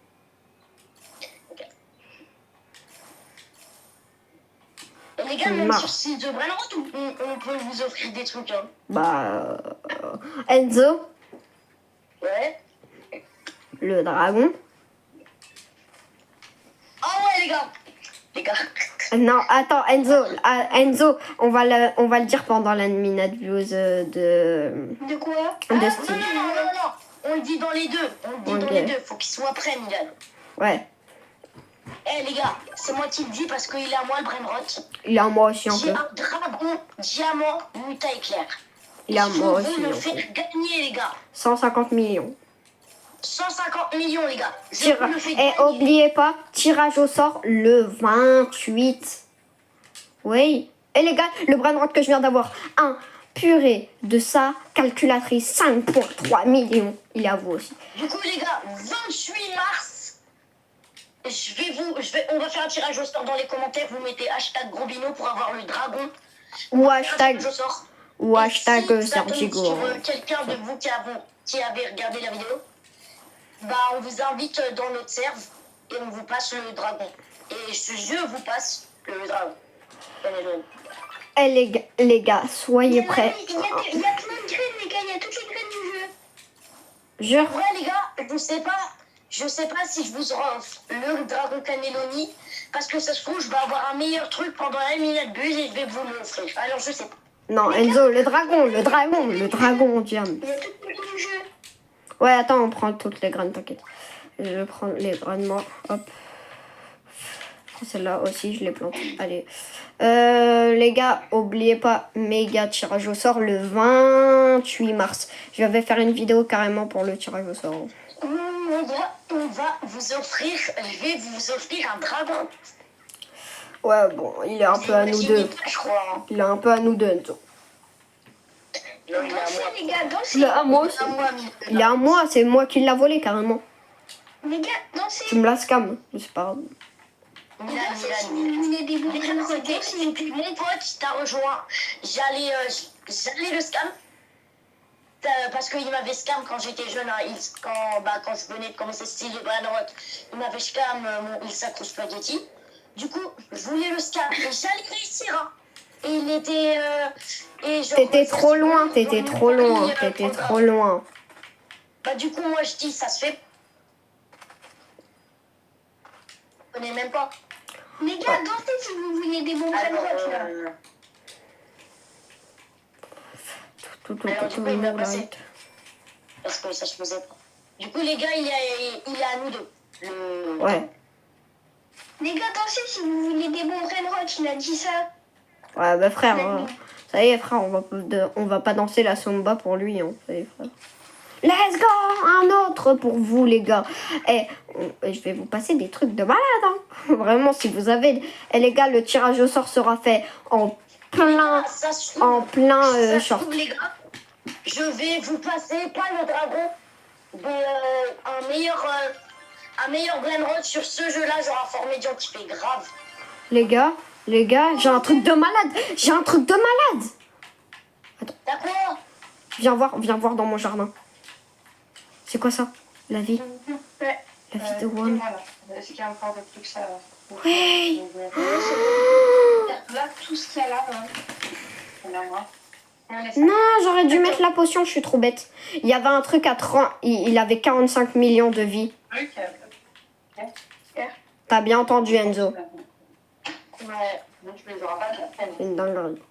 Et les gars, même Marre. sur site de Brainrot, on peut vous offrir des trucs. Hein. Bah. Enzo, Ouais. le dragon. Ah ouais, les gars. Les gars. Non, attends, Enzo, on va le dire pendant la minute views de De quoi? de Steve. Non. On le dit dans les deux. On le dit dans Ok. les deux. Faut qu'il soit prêt, Milan. Ouais, Eh les gars, c'est moi qui le dis parce qu'il est à moi le Brainrot. il a moi aussi un J'ai peu. un dragon diamant muta éclair. Il a faut moi vous aussi le un faire peu. gagner, les gars. 150 millions. 150 millions, les gars. Je Tira- vous le fais Et gagner. oubliez pas, tirage au sort le 28. Oui. Et les gars, le brainrot que je viens d'avoir, un purée de sa calculatrice 5,3 millions. Il est à vous aussi. Du coup, les gars, 28 mars, on va faire un tirage au sort dans les commentaires. Vous mettez hashtag Grobino pour avoir le dragon. Ou Un hashtag, tirage au sort. ou Et hashtag si ça tombe Sergigo. sur quelqu'un de vous qui avait regardé la vidéo, bah on vous invite dans notre serve et on vous passe le dragon. Et je vous passe le dragon. Tenez-le. Eh les gars, soyez prêts. Il y a plein de graines, les gars. Il y a toutes les graines du jeu. Jure. En vrai, les gars, je sais pas si je vous offre le dragon Cannelloni parce que ça se trouve, je vais avoir un meilleur truc pendant la minute buzz et je vais vous l'offrir. Alors je sais pas. Non, Enzo, le dragon, Diane. Il y a toutes les graines du jeu. Ouais, attends, on prend toutes les graines, t'inquiète. Je vais prendre les graines, moi. Hop. Je prends celle-là aussi, je les plante. Allez. Les gars, oubliez pas, méga tirage au sort le 28 mars. Je vais faire une vidéo carrément pour le tirage au sort. On va vous offrir, je vais vous offrir un dragon. Ouais, bon, il est un peu à nous deux. Je crois. Hein. Il est un peu à nous deux, Enzo. Non, il est à moi. Dansez, les gars, dansez. Il est à moi aussi. À moi, Il est à moi, c'est moi qui l'a volé carrément. Les gars, dansez. Tu me la scam, c'est pas grave. Milan. Si vous voulez des bons graines, dansez. Mon pote t'a rejoint. J'allais le scam. Parce qu'il m'avait scam quand j'étais jeune, hein, quand je venais de commencer ce style de Brainrot. Il m'avait scam mon Il Sacro Spaghetti. Du coup, je voulais le scam et j'allais réussir. Hein. Et il était. T'étais trop loin, t'étais trop loin. Bah, du coup, moi je dis, ça se fait. Je connais même pas. Les gars, dansez si vous voulez des bons Alors, Brainrot, là. Alors, du coup, il m'a passé. Parce que ça se faisait pas. Du coup, les gars, il est à nous deux. Ouais. Les gars, dansez si vous voulez des bons Brainrot. Il a dit ça. Ouais, bah frère, ça y est frère, on va pas danser la samba pour lui, hein. Ça y est, frère. Let's go, un autre pour vous les gars. Et je vais vous passer des trucs de malade, hein. Vraiment, si vous avez... Et les gars, le tirage au sort sera fait en plein short. Les gars, je vais vous passer, pas le dragon, mais un meilleur Brainrot sur ce jeu-là, genre un fort médian qui fait grave. Les gars, Les gars, j'ai un truc de malade. J'ai un truc de malade. T'as quoi? Viens voir dans mon jardin. C'est quoi ça? La vie. Ouais. La vie de One. Voilà. Est-ce qu'il y a encore des trucs ça Ouais. Là, tout ce qu'il y a là, c'est à moi. Non, j'aurais dû mettre la potion, je suis trop bête. Il y avait un truc à 30... Il avait 45 millions de vies. T'as bien entendu, Enzo. Ouais. Donc, tu les auras pas de la peine. C'est une dinguerie.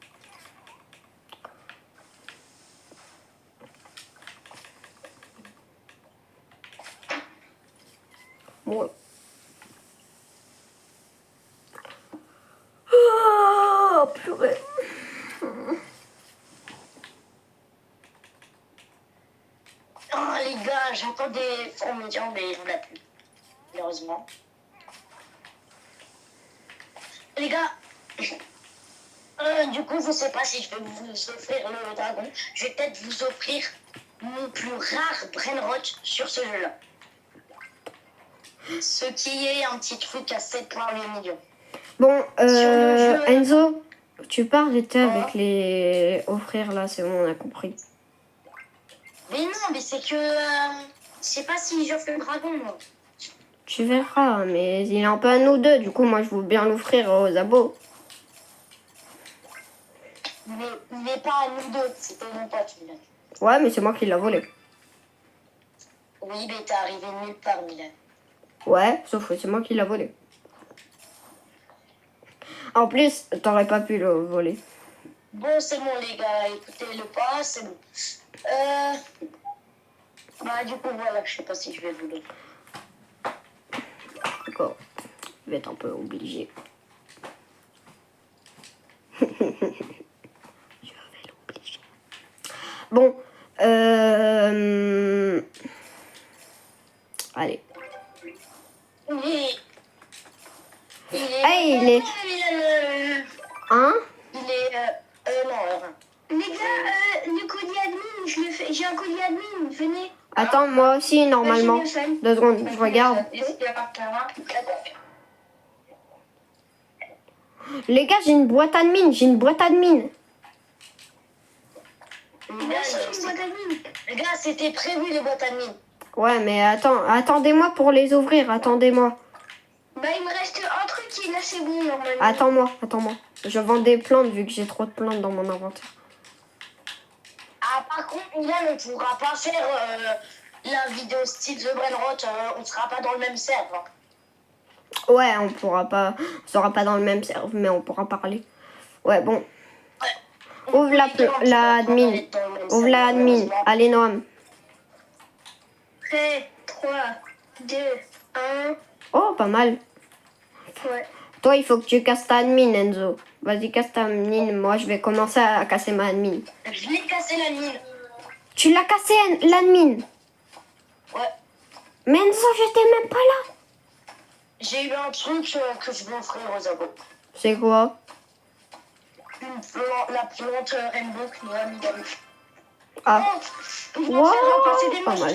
Bon. Oh, purée. Oh les gars, j'entends des fourmilions, mais j'en ai plus. Malheureusement. Les gars, du coup, je sais pas si je vais vous offrir le dragon. Je vais peut-être vous offrir mon plus rare brainrot sur ce jeu-là. Ce qui est un petit truc à 7,8 millions. Bon, Sur le jeu. Enzo, tu peux arrêter avec les offrir là, c'est bon, on a compris. Mais non, mais c'est que... je sais pas si j'offre le dragon, moi. Tu verras, mais il est un peu à nous deux, du coup, moi je veux bien l'offrir aux abos. Mais il n'est pas à nous deux, c'était mon pote, Milan. Ouais, mais c'est moi qui l'ai volé. Oui, mais t'es arrivé nulle part, Milan. Ouais, sauf que c'est moi qui l'ai volé. En plus, t'aurais pas pu le voler. Bon, c'est bon, les gars, écoutez-le pas, c'est bon. Bah, du coup, voilà, je sais pas si je vais vous le... D'accord. Je vais être un peu obligé. Je vais l'obliger. Bon, allez. Oui. Il est... Ah, il est... Hein? Il est... non, Les gars, le colis admin, je le fais. J'ai un colis admin, venez. Attends, moi aussi, normalement. Bah, j'ai le fan. 2 secondes, je regarde. Est-ce qu'il y a pas de terrain? Les gars, j'ai une boîte admin, j'ai une boîte admin. Moi aussi, j'ai une boîte admin. Les gars, c'était prévu, les boîtes admin. Ouais, mais attendez-moi pour les ouvrir, attendez-moi. Bah, il me reste un truc et là, c'est bon, normalement. Attends-moi. Je vends des plantes vu que j'ai trop de plantes dans mon inventaire. Ah, par contre, Milan, on pourra pas faire la vidéo style The Brainrot. On sera pas dans le même serveur. Ouais, on sera pas dans le même serve, mais on pourra parler. Ouais, bon. Ouvre la admin. Ouvre la admin. Allez, Noam. Prêt, 3, 2, 1. Oh, pas mal. Ouais. Toi, il faut que tu casses ta admin, Enzo. Vas-y, casse ta admin. Moi, je vais commencer à casser ma admin. Je l'ai cassé la mine. Tu l'as cassé, l'admin? Ouais. Mais Enzo, j'étais même pas là. J'ai eu un truc que je vais offrir aux abos. C'est quoi? La plante Rainbow que nous a mis dans le... Ah, Oh, je wow, m'en sers à passer des pas monstres.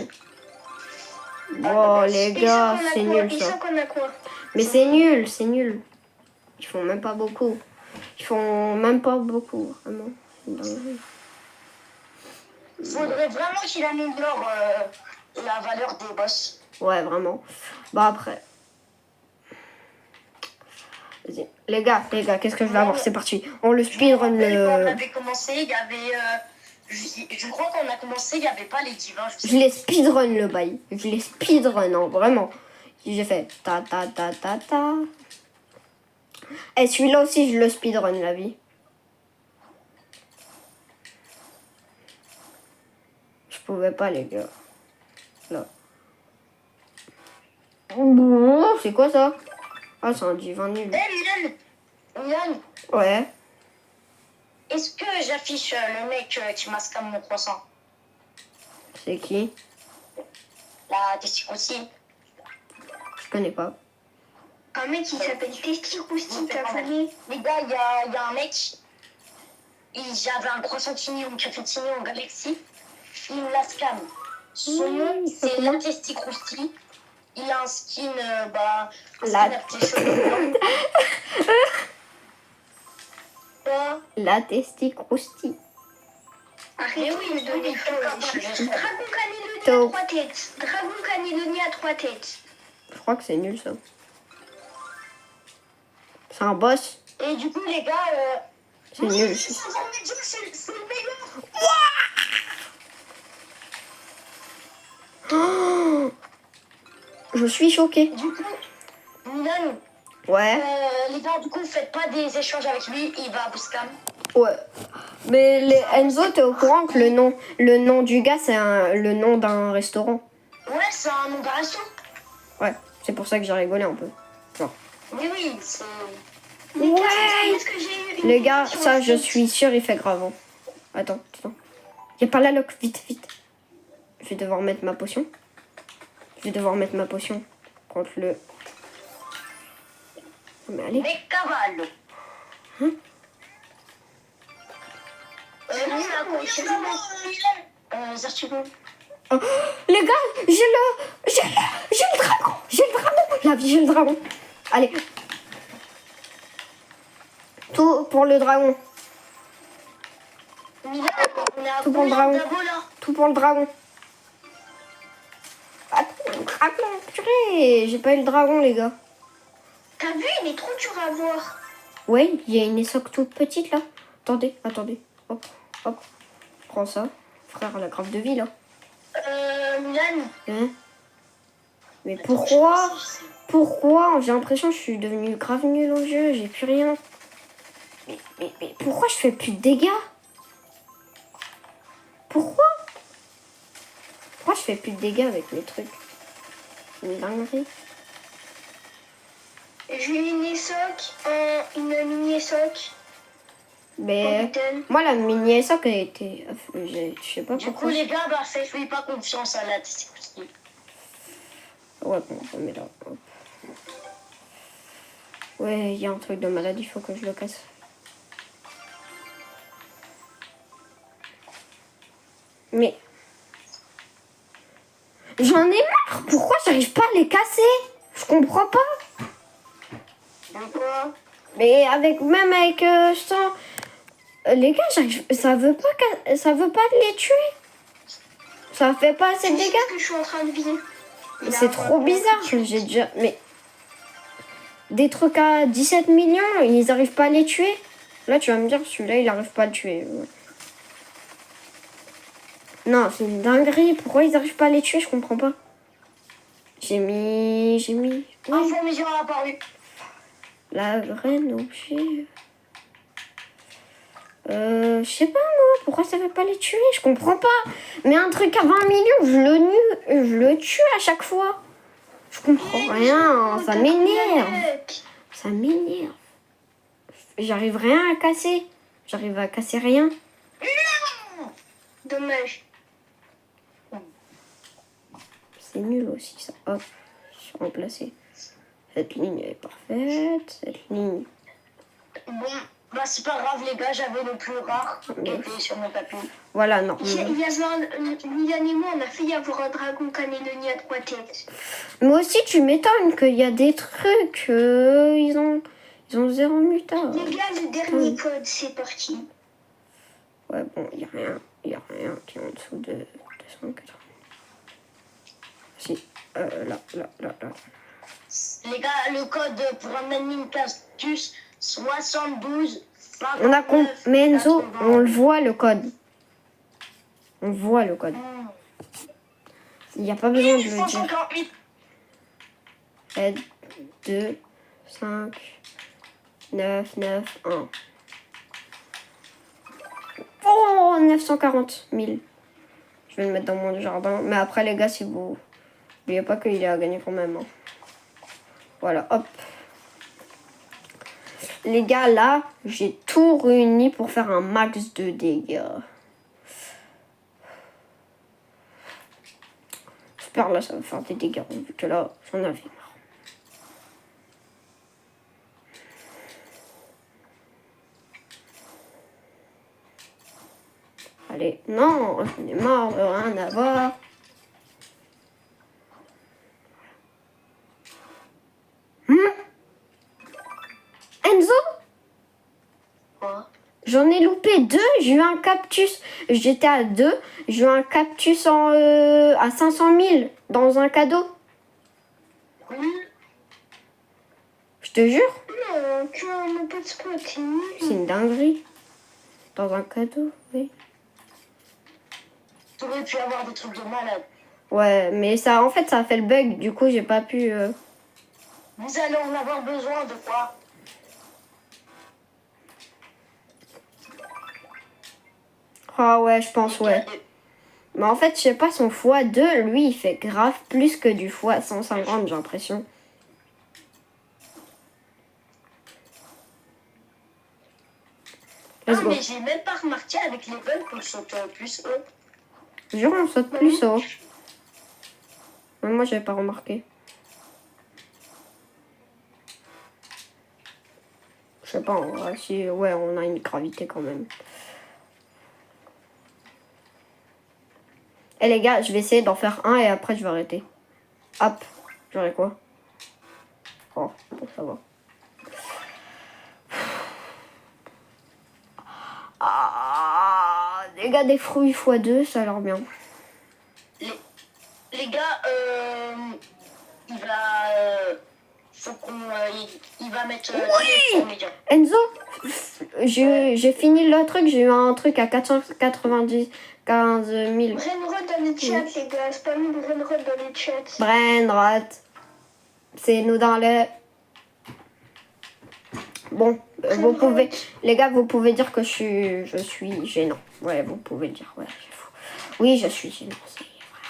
mal. Wow, les gars, c'est nul Ils ça. sont qu'on a quoi? Mais c'est nul, c'est nul. Ils font même pas beaucoup. Vraiment. C'est une dinguerie. Faudrait vraiment qu'il améliore la valeur des boss. Ouais, vraiment. Bah après. Vas-y. Les gars, qu'est-ce que je vais avoir? C'est parti. On le speedrun Quand on le... avait commencé, il y avait... je crois qu'on a commencé, il n'y avait pas les divins. Je sais Je les speedrun le bail. Je les speedrun, non, vraiment. J'ai fait ta ta ta ta ta. Et celui-là aussi, je le speedrun la vie. Je pouvais pas, les gars. Là. Oh, c'est quoi ça? Ah, c'est un divin nul. Milan, Ouais. est-ce que j'affiche le mec qui m'a scam mon croissant? C'est qui? La testicousti. Je connais pas. Un mec qui s'appelle Testirousti, t'as volé. Les gars, il y a un mec. J'avais un croissant tini en café-tini en galaxie. Il me la scam. Son nom, c'est la testicousti. Il a un skin, La- un petit cheveux blancs. Quoi? La testicrousti. Arrête Mais de oui, me donner il chaud. faut Dragon Cannelloni à Top. 3 têtes. Dragon Cannelloni à 3 têtes. Je crois que c'est nul ça. C'est un boss. Et du coup, les gars, C'est nul. c'est le meilleur. Oh, je suis choquée. Du coup, Milan, Ouais. les gars, du coup, faites pas des échanges avec lui, il va vous scam. Ouais. Mais les Enzo, t'es au courant que le nom du gars, c'est le nom d'un restaurant. Ouais, c'est un nom d'un resto. Ouais. C'est pour ça que j'ai rigolé un peu. Genre. Mais oui, c'est... Les gars, Ouais. est-ce que j'ai eu une Les gars, question ça, au je skate? suis sûre, il fait grave. Hein. Attends. Y'a pas la lock. Vite. Je vais devoir mettre ma potion. Contre le... Mais allez. Les cavales. Hein? Zertigo. Oh, les gars, j'ai le dragon. J'ai le dragon. Allez. Tout pour le dragon. Milan, on est à Tout pour le combien dragon. d'abos là? Tout pour le dragon. Attends, dragon, purée. J'ai pas eu le dragon, les gars. T'as vu, il est trop dur à voir. Ouais, il y a une essoc toute petite, là. Attendez. Hop. Prends ça. Frère, la grave de vie, là. Milan. Hein? Mais pourquoi j'ai l'impression que je suis devenue grave nulle au jeu, j'ai plus rien. Mais pourquoi je fais plus de dégâts? Pourquoi je fais plus de dégâts avec mes trucs? C'est une dinguerie. J'ai une essoc, une mini essoc. Mais moi la mini essoc elle était... Je sais pas Du coup, pourquoi. les gars, faites-lui pas confiance à la testicule. Ouais, bon, on met là. Hop. Ouais, il y a un truc de malade, il faut que je le casse. Mais... J'en ai marre. Pourquoi j'arrive pas à les casser? Je comprends pas. Pourquoi? Mais même avec sans... les gars, ça veut pas les tuer. Ça fait pas assez de C'est dégâts. ce que je suis en train de viser. C'est trop bizarre. J'ai déjà... Mais... Des trucs à 17 millions, ils arrivent pas à les tuer. Là, tu vas me dire, celui-là, il arrive pas à le tuer. Non, c'est une dinguerie. Pourquoi ils arrivent pas à les tuer? Je comprends pas. J'ai mis... Un fourmilion a apparu. La graine, objet... je sais pas moi, pourquoi ça veut pas les tuer? Je comprends pas. Mais un truc à 20 millions, je le tue à chaque fois. Je comprends rien, ça m'énerve. Ça m'énerve. J'arrive rien à casser. J'arrive à casser rien. Dommage. C'est nul aussi ça. Hop, je suis remplacé. Cette ligne est parfaite. Cette ligne... Bon, bah c'est pas grave, les gars, j'avais le plus rare qui était sur mon papier. Voilà, non. Il y avait Milan et moi, on a fait y avoir un dragon cannelloni à 3 têtes. Moi aussi, tu m'étonnes qu'il y a des trucs. Ils ont 0 mutard. Les gars, le dernier code, c'est parti. Ouais, bon, il y a rien qui est en dessous de 280. Si, là. Les gars, le code pour un admin Castus 72 On a 59 mais Enzo, 80. on le voit le code. On voit le code. Il n'y a pas besoin de le dire. 1148. 2, 5, 9, 1. Oh, 940 000. Je vais le mettre dans mon jardin. Mais après, les gars, si vous... N'oubliez pas qu'il est à gagner quand même. Hein. Voilà, hop. Les gars, là, j'ai tout réuni pour faire un max de dégâts. J'espère là, ça va faire des dégâts, vu que là, j'en avais marre. Allez, non, j'en ai marre de rien avoir. Enzo? Quoi? J'en ai loupé 2. J'ai eu un cactus. J'étais à 2. J'ai eu un cactus à 500 000 dans un cadeau. Oui. Je te jure. Non, tu as mon pote spot, t'es C'est nul. une dinguerie. Dans un cadeau, oui. T'aurais pu avoir des trucs de malade. Ouais, mais ça, en fait, ça a fait le bug. Du coup, j'ai pas pu... Vous allez en avoir besoin de quoi? Ah ouais, je pense, ouais. Mais en fait, je sais pas, son x2, lui, il fait grave plus que du x150, j'ai l'impression. Ah, Let's go. mais j'ai même pas remarqué avec les bugs qu'on saute plus haut. Jure, on saute plus haut. Mais moi, j'avais pas remarqué. Je sais pas, en vrai, si... Ouais, on a une gravité quand même. Eh les gars, je vais essayer d'en faire un et après, je vais arrêter. Hop, j'aurai quoi? Oh, bon, ça va. Ah, les gars, des fruits x2, ça a l'air bien. Les gars, il va... faut qu'on... il va mettre... tous les médias. Enzo, j'ai fini le truc, j'ai eu un truc à 495 000. Brainrot dans les chats, les gars. Spammez Brainrot dans les chats. Brainrot. C'est nous dans le... Bon, vous pouvez... Les gars, vous pouvez dire que je suis gênant. Ouais, vous pouvez le dire. Ouais, c'est fou. Oui, je suis gênant.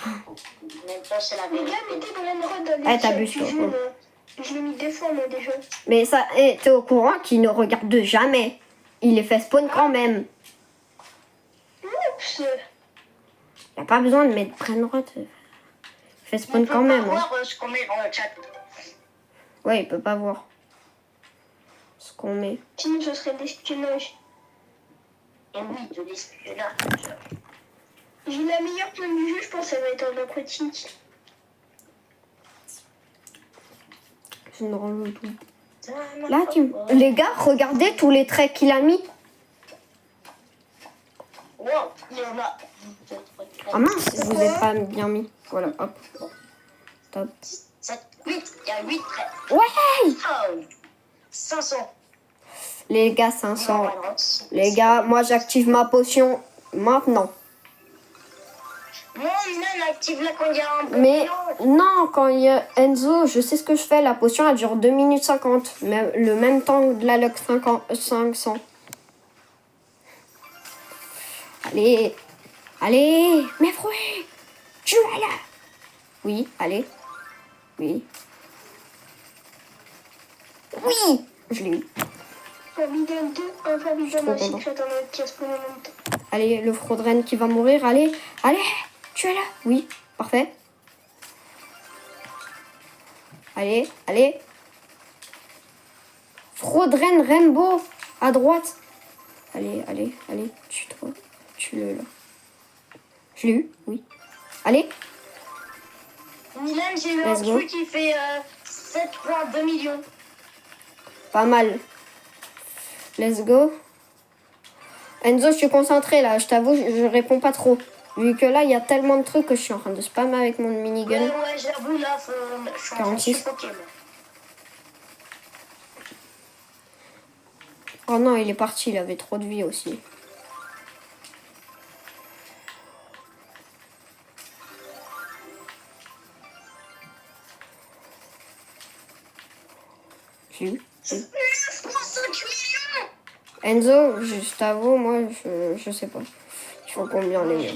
Même pas, c'est la Les gars, vérité. mettez Brainrot dans les Ah, chats. t'abuses, toi. du jeu, là. Je l'ai mis des fois, moi, déjà. Mais ça, t'es au courant qu'il ne regarde jamais. Il les fait spawn quand même. Oups. Il n'y a pas besoin de mettre Brainrot. Il fait On spawn peut quand pas même. Hein. voir ce qu'on met dans le chat. Ouais, il peut pas voir ce qu'on met. Sinon, ce serait de l'espionnage. Et oui, de l'espionnage. J'ai la meilleure plante du jeu, je pense, ça va être en aquatique. Je ne range tout. Là, les gars, regardez tous les traits qu'il a mis. Wow, il y en a. Ah mince, je vous ai pas bien mis. Voilà, hop. Top. 7, 8, il y a 8 traits. Ouais, Oh, 500. les gars, 500. Les gars, moi, j'active ma potion maintenant. Moi, Milan active-la quand il y a un bon Mais mélange. non, quand il y a Enzo, je sais ce que je fais. La potion, elle dure 2 minutes 50. Le même temps de la Lux 500. Allez. Allez, mes fruits. Tu es là. Oui, allez. Oui. Oui, je l'ai eu. Forbidden 2, un Forbidden trop aussi, content. tu attends notre pièce pour le même temps. Allez, le Frodren qui va mourir. Allez, allez, tu es là. Oui, parfait. Allez, allez. Frodren Rainbow, à droite. Allez, allez, allez, tue-toi. Tue-le là. Je l'ai eu, oui. Allez, Milan, j'ai eu un Let's go. truc qui fait 7,2 millions. pas mal. Let's go. Enzo, je suis concentrée là. Je t'avoue, je réponds pas trop. Vu que là, il y a tellement de trucs que je suis en train de spammer avec mon minigun. Ouais, j'avoue, là, je suis en train de 46. suffoquer, moi. Oh non, il est parti, il avait trop de vie aussi. J'ai eu. 9,5 millions. Enzo, je t'avoue, moi, je sais pas. Il faut combien les miens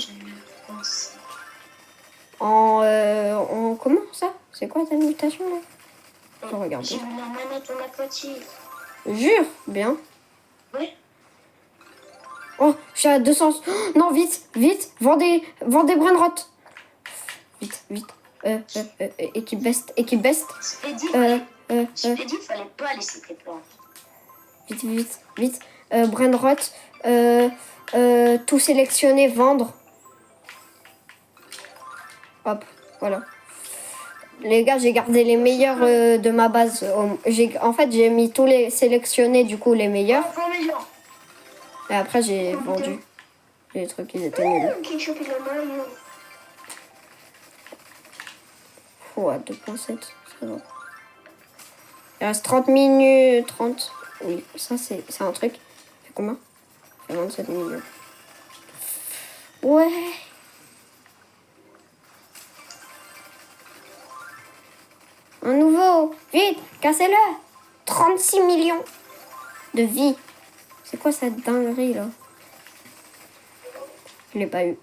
en comment ça? C'est quoi ta mutation là? Je regarde. J'ai eu la manette en aquatique. Jure, bien. Oui. Oh, je suis à 200. Oh, non, vite, vite, vendez Brainrot. Vite, vite. Équipe best, équipe best. Je t'ai dit, il fallait pas laisser tes plantes. Vite, vite, vite. Brainrot, tout sélectionner, vendre. Hop, voilà. Les gars, j'ai gardé les meilleurs de ma base. En fait, j'ai mis tous les sélectionnés, du coup, les meilleurs. Enfant médian. Et après, j'ai vendu les trucs qui étaient nuls. Ok, chopé la maille. Ouais, 2.7, ça va. Il reste 30 minutes, 30. Oui, ça c'est un truc. Ça fait combien? Ça fait 27 millions. Ouais. Un nouveau. Vite, cassez-le. 36 millions de vie. C'est quoi cette dinguerie là? Je l'ai pas eu.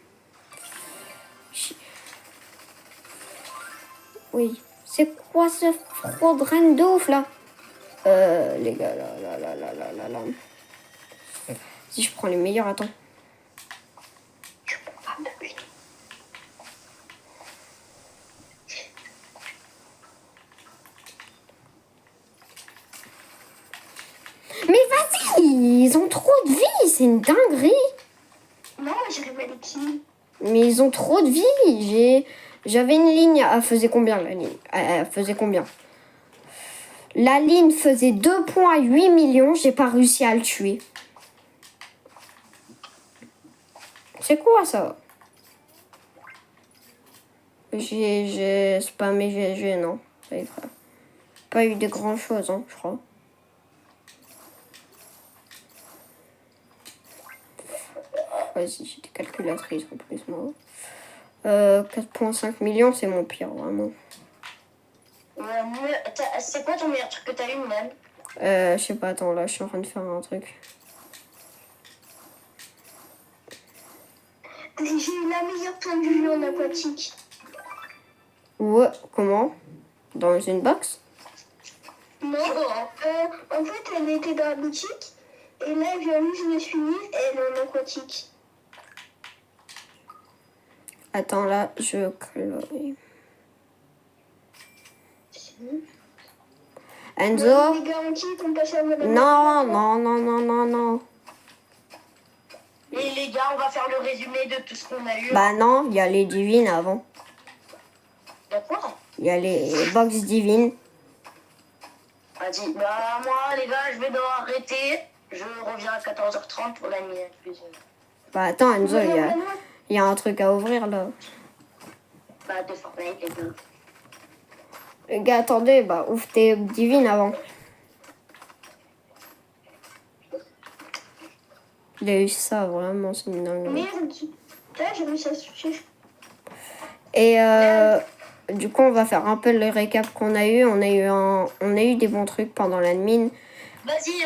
Oui. C'est quoi ce fraudrin de ouf là? Les gars, là. Si je prends les meilleurs, attends. Mais vas-y, ils ont trop de vie, c'est une dinguerie. Non, j'arrive à l'équilibre. Mais ils ont trop de vie. J'avais une ligne, elle faisait combien la ligne? Elle faisait combien? La ligne faisait 2,8 millions, j'ai pas réussi à le tuer. C'est quoi ça? J'ai spammé GG, non. Ça y fera. Pas eu de grand chose, hein, je crois. Vas-y, j'ai des calculatrices en plus, moi. 4,5 millions, c'est mon pire, vraiment. C'est quoi ton meilleur truc que t'as eu, Milan? Je sais pas, attends, là, je suis en train de faire un truc. J'ai eu la meilleure plante du jeu en aquatique. Ouais, comment? Dans une box? Non, en fait, elle était dans la boutique. Et là, je me suis mise et elle est en aquatique. Attends, là, je clorie. Enzo? Les garanties qu'on passe à madame. Non. Et les gars, on va faire le résumé de tout ce qu'on a eu. Bah non, il y a les divines avant. D'accord. Il y a les box divines. Vas-y. Bah, moi, les gars, je vais devoir arrêter. Je reviens à 14h30 pour la nuit. Bah attends, Enzo, il y a un truc à ouvrir là. Bah, de Fortnite, les gars. Les gars, attendez, bah ouvre tes divines avant. Il a eu ça, vraiment, c'est une dinguerie. Merde, là, j'ai réussi à switcher. Et du coup, on va faire un peu le récap qu'on a eu. On a eu des bons trucs pendant l'admin. Vas-y,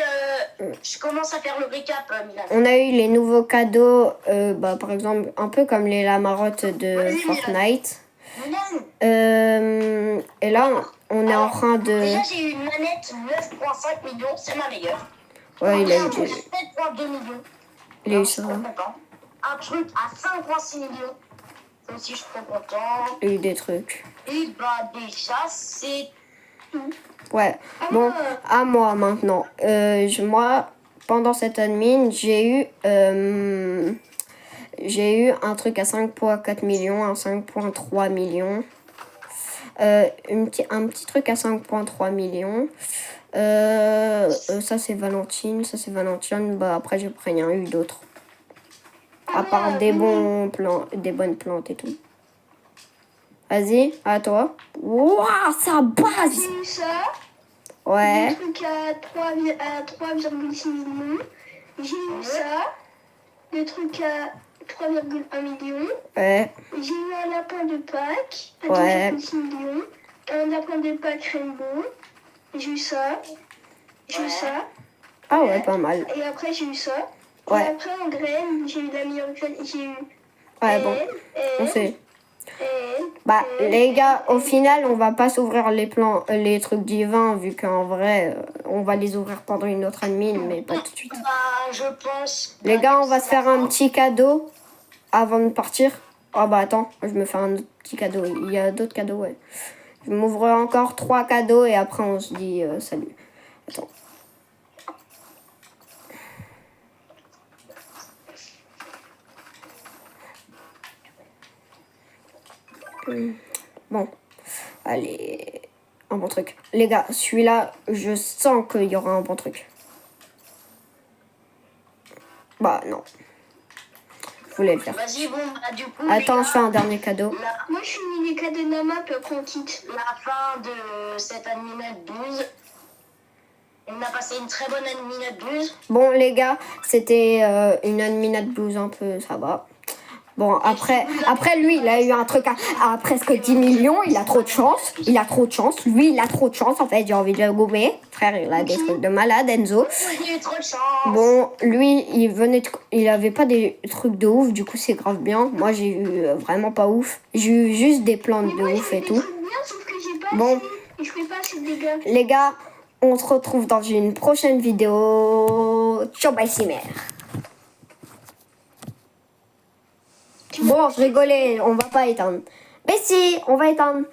je commence à faire le récap, Milan. On a eu les nouveaux cadeaux, bah, par exemple, un peu comme les lamarottes de Vas-y, Fortnite. Milan. Et là, on est en train de... Déjà, j'ai eu une manette 9,5 millions, c'est ma meilleure. Ouais, il a eu Un truc des... à 7,2 millions. Il a eu Je suis ça. trop content. Un truc à 5,6 millions. Ça aussi, je suis trop content. Il a eu des trucs. Et bah, déjà, c'est tout. Ouais. Bon, à moi maintenant. Moi, pendant cette admin, j'ai eu un truc à 5,4 millions, un 5,3 millions. Un petit truc à 5,3 millions. Ça c'est Valentine, Bah après j'ai rien eu d'autres. À part des bonnes plantes et tout. Vas-y, à toi. Waouh, ça base. J'ai eu ça. Ouais. Un truc à 3,6 millions. J'ai eu ça. Des trucs à 3,1 millions. Ouais. J'ai eu un lapin de Pâques à Ouais. 2,6 millions. Un lapin de Pâques Rainbow. J'ai eu ça. J'ai eu ça. Ah ouais, pas mal. Et après, j'ai eu ça. Ouais. Et après, en graine, j'ai eu la meilleure graine. J'ai eu. Ouais, bon. On elle, sait. elle, Bah, elle, les gars, au elle. final, on va pas s'ouvrir les trucs divins, vu qu'en vrai, on va les ouvrir pendant une autre admin, mais pas tout de suite. Bah, je pense. Les gars, on va se faire un petit cadeau avant de partir. Oh bah attends, je me fais un autre petit cadeau. Il y a d'autres cadeaux, ouais. Je m'ouvre encore 3 cadeaux et après on se dit salut. Attends. Bon, allez, un bon truc. Les gars, celui-là, je sens qu'il y aura un bon truc. Bah non. Je voulais le faire. Vas-y, bon, bah, du coup. Attends, les je fais gars, un dernier cadeau. Moi, je finis les cas de Nama, puis après on quitte. la fin de cette Adminette 12. On a passé une très bonne Adminette 12. Bon, les gars, c'était une adminate blues un peu, ça va. Bon, après lui, il a eu un truc à presque 10 millions. Il a trop de chance. Il a trop de chance. Lui, il a trop de chance. En fait, j'ai envie de le gommer. Frère, il a des trucs de malade, Enzo. Il a eu trop de chance. Bon, lui, il avait pas des trucs de ouf. Du coup, c'est grave bien. Moi, j'ai eu vraiment pas ouf. J'ai eu juste des plantes Mais de moi, ouf j'ai et fait tout. des trucs bien, sauf que j'ai pas Bon. assez. Et je fais pas assez de dégâts. Les gars, on se retrouve dans une prochaine vidéo. Ciao, bye, Cimer. Bon, je rigolais, on va pas éteindre. Mais si, on va éteindre.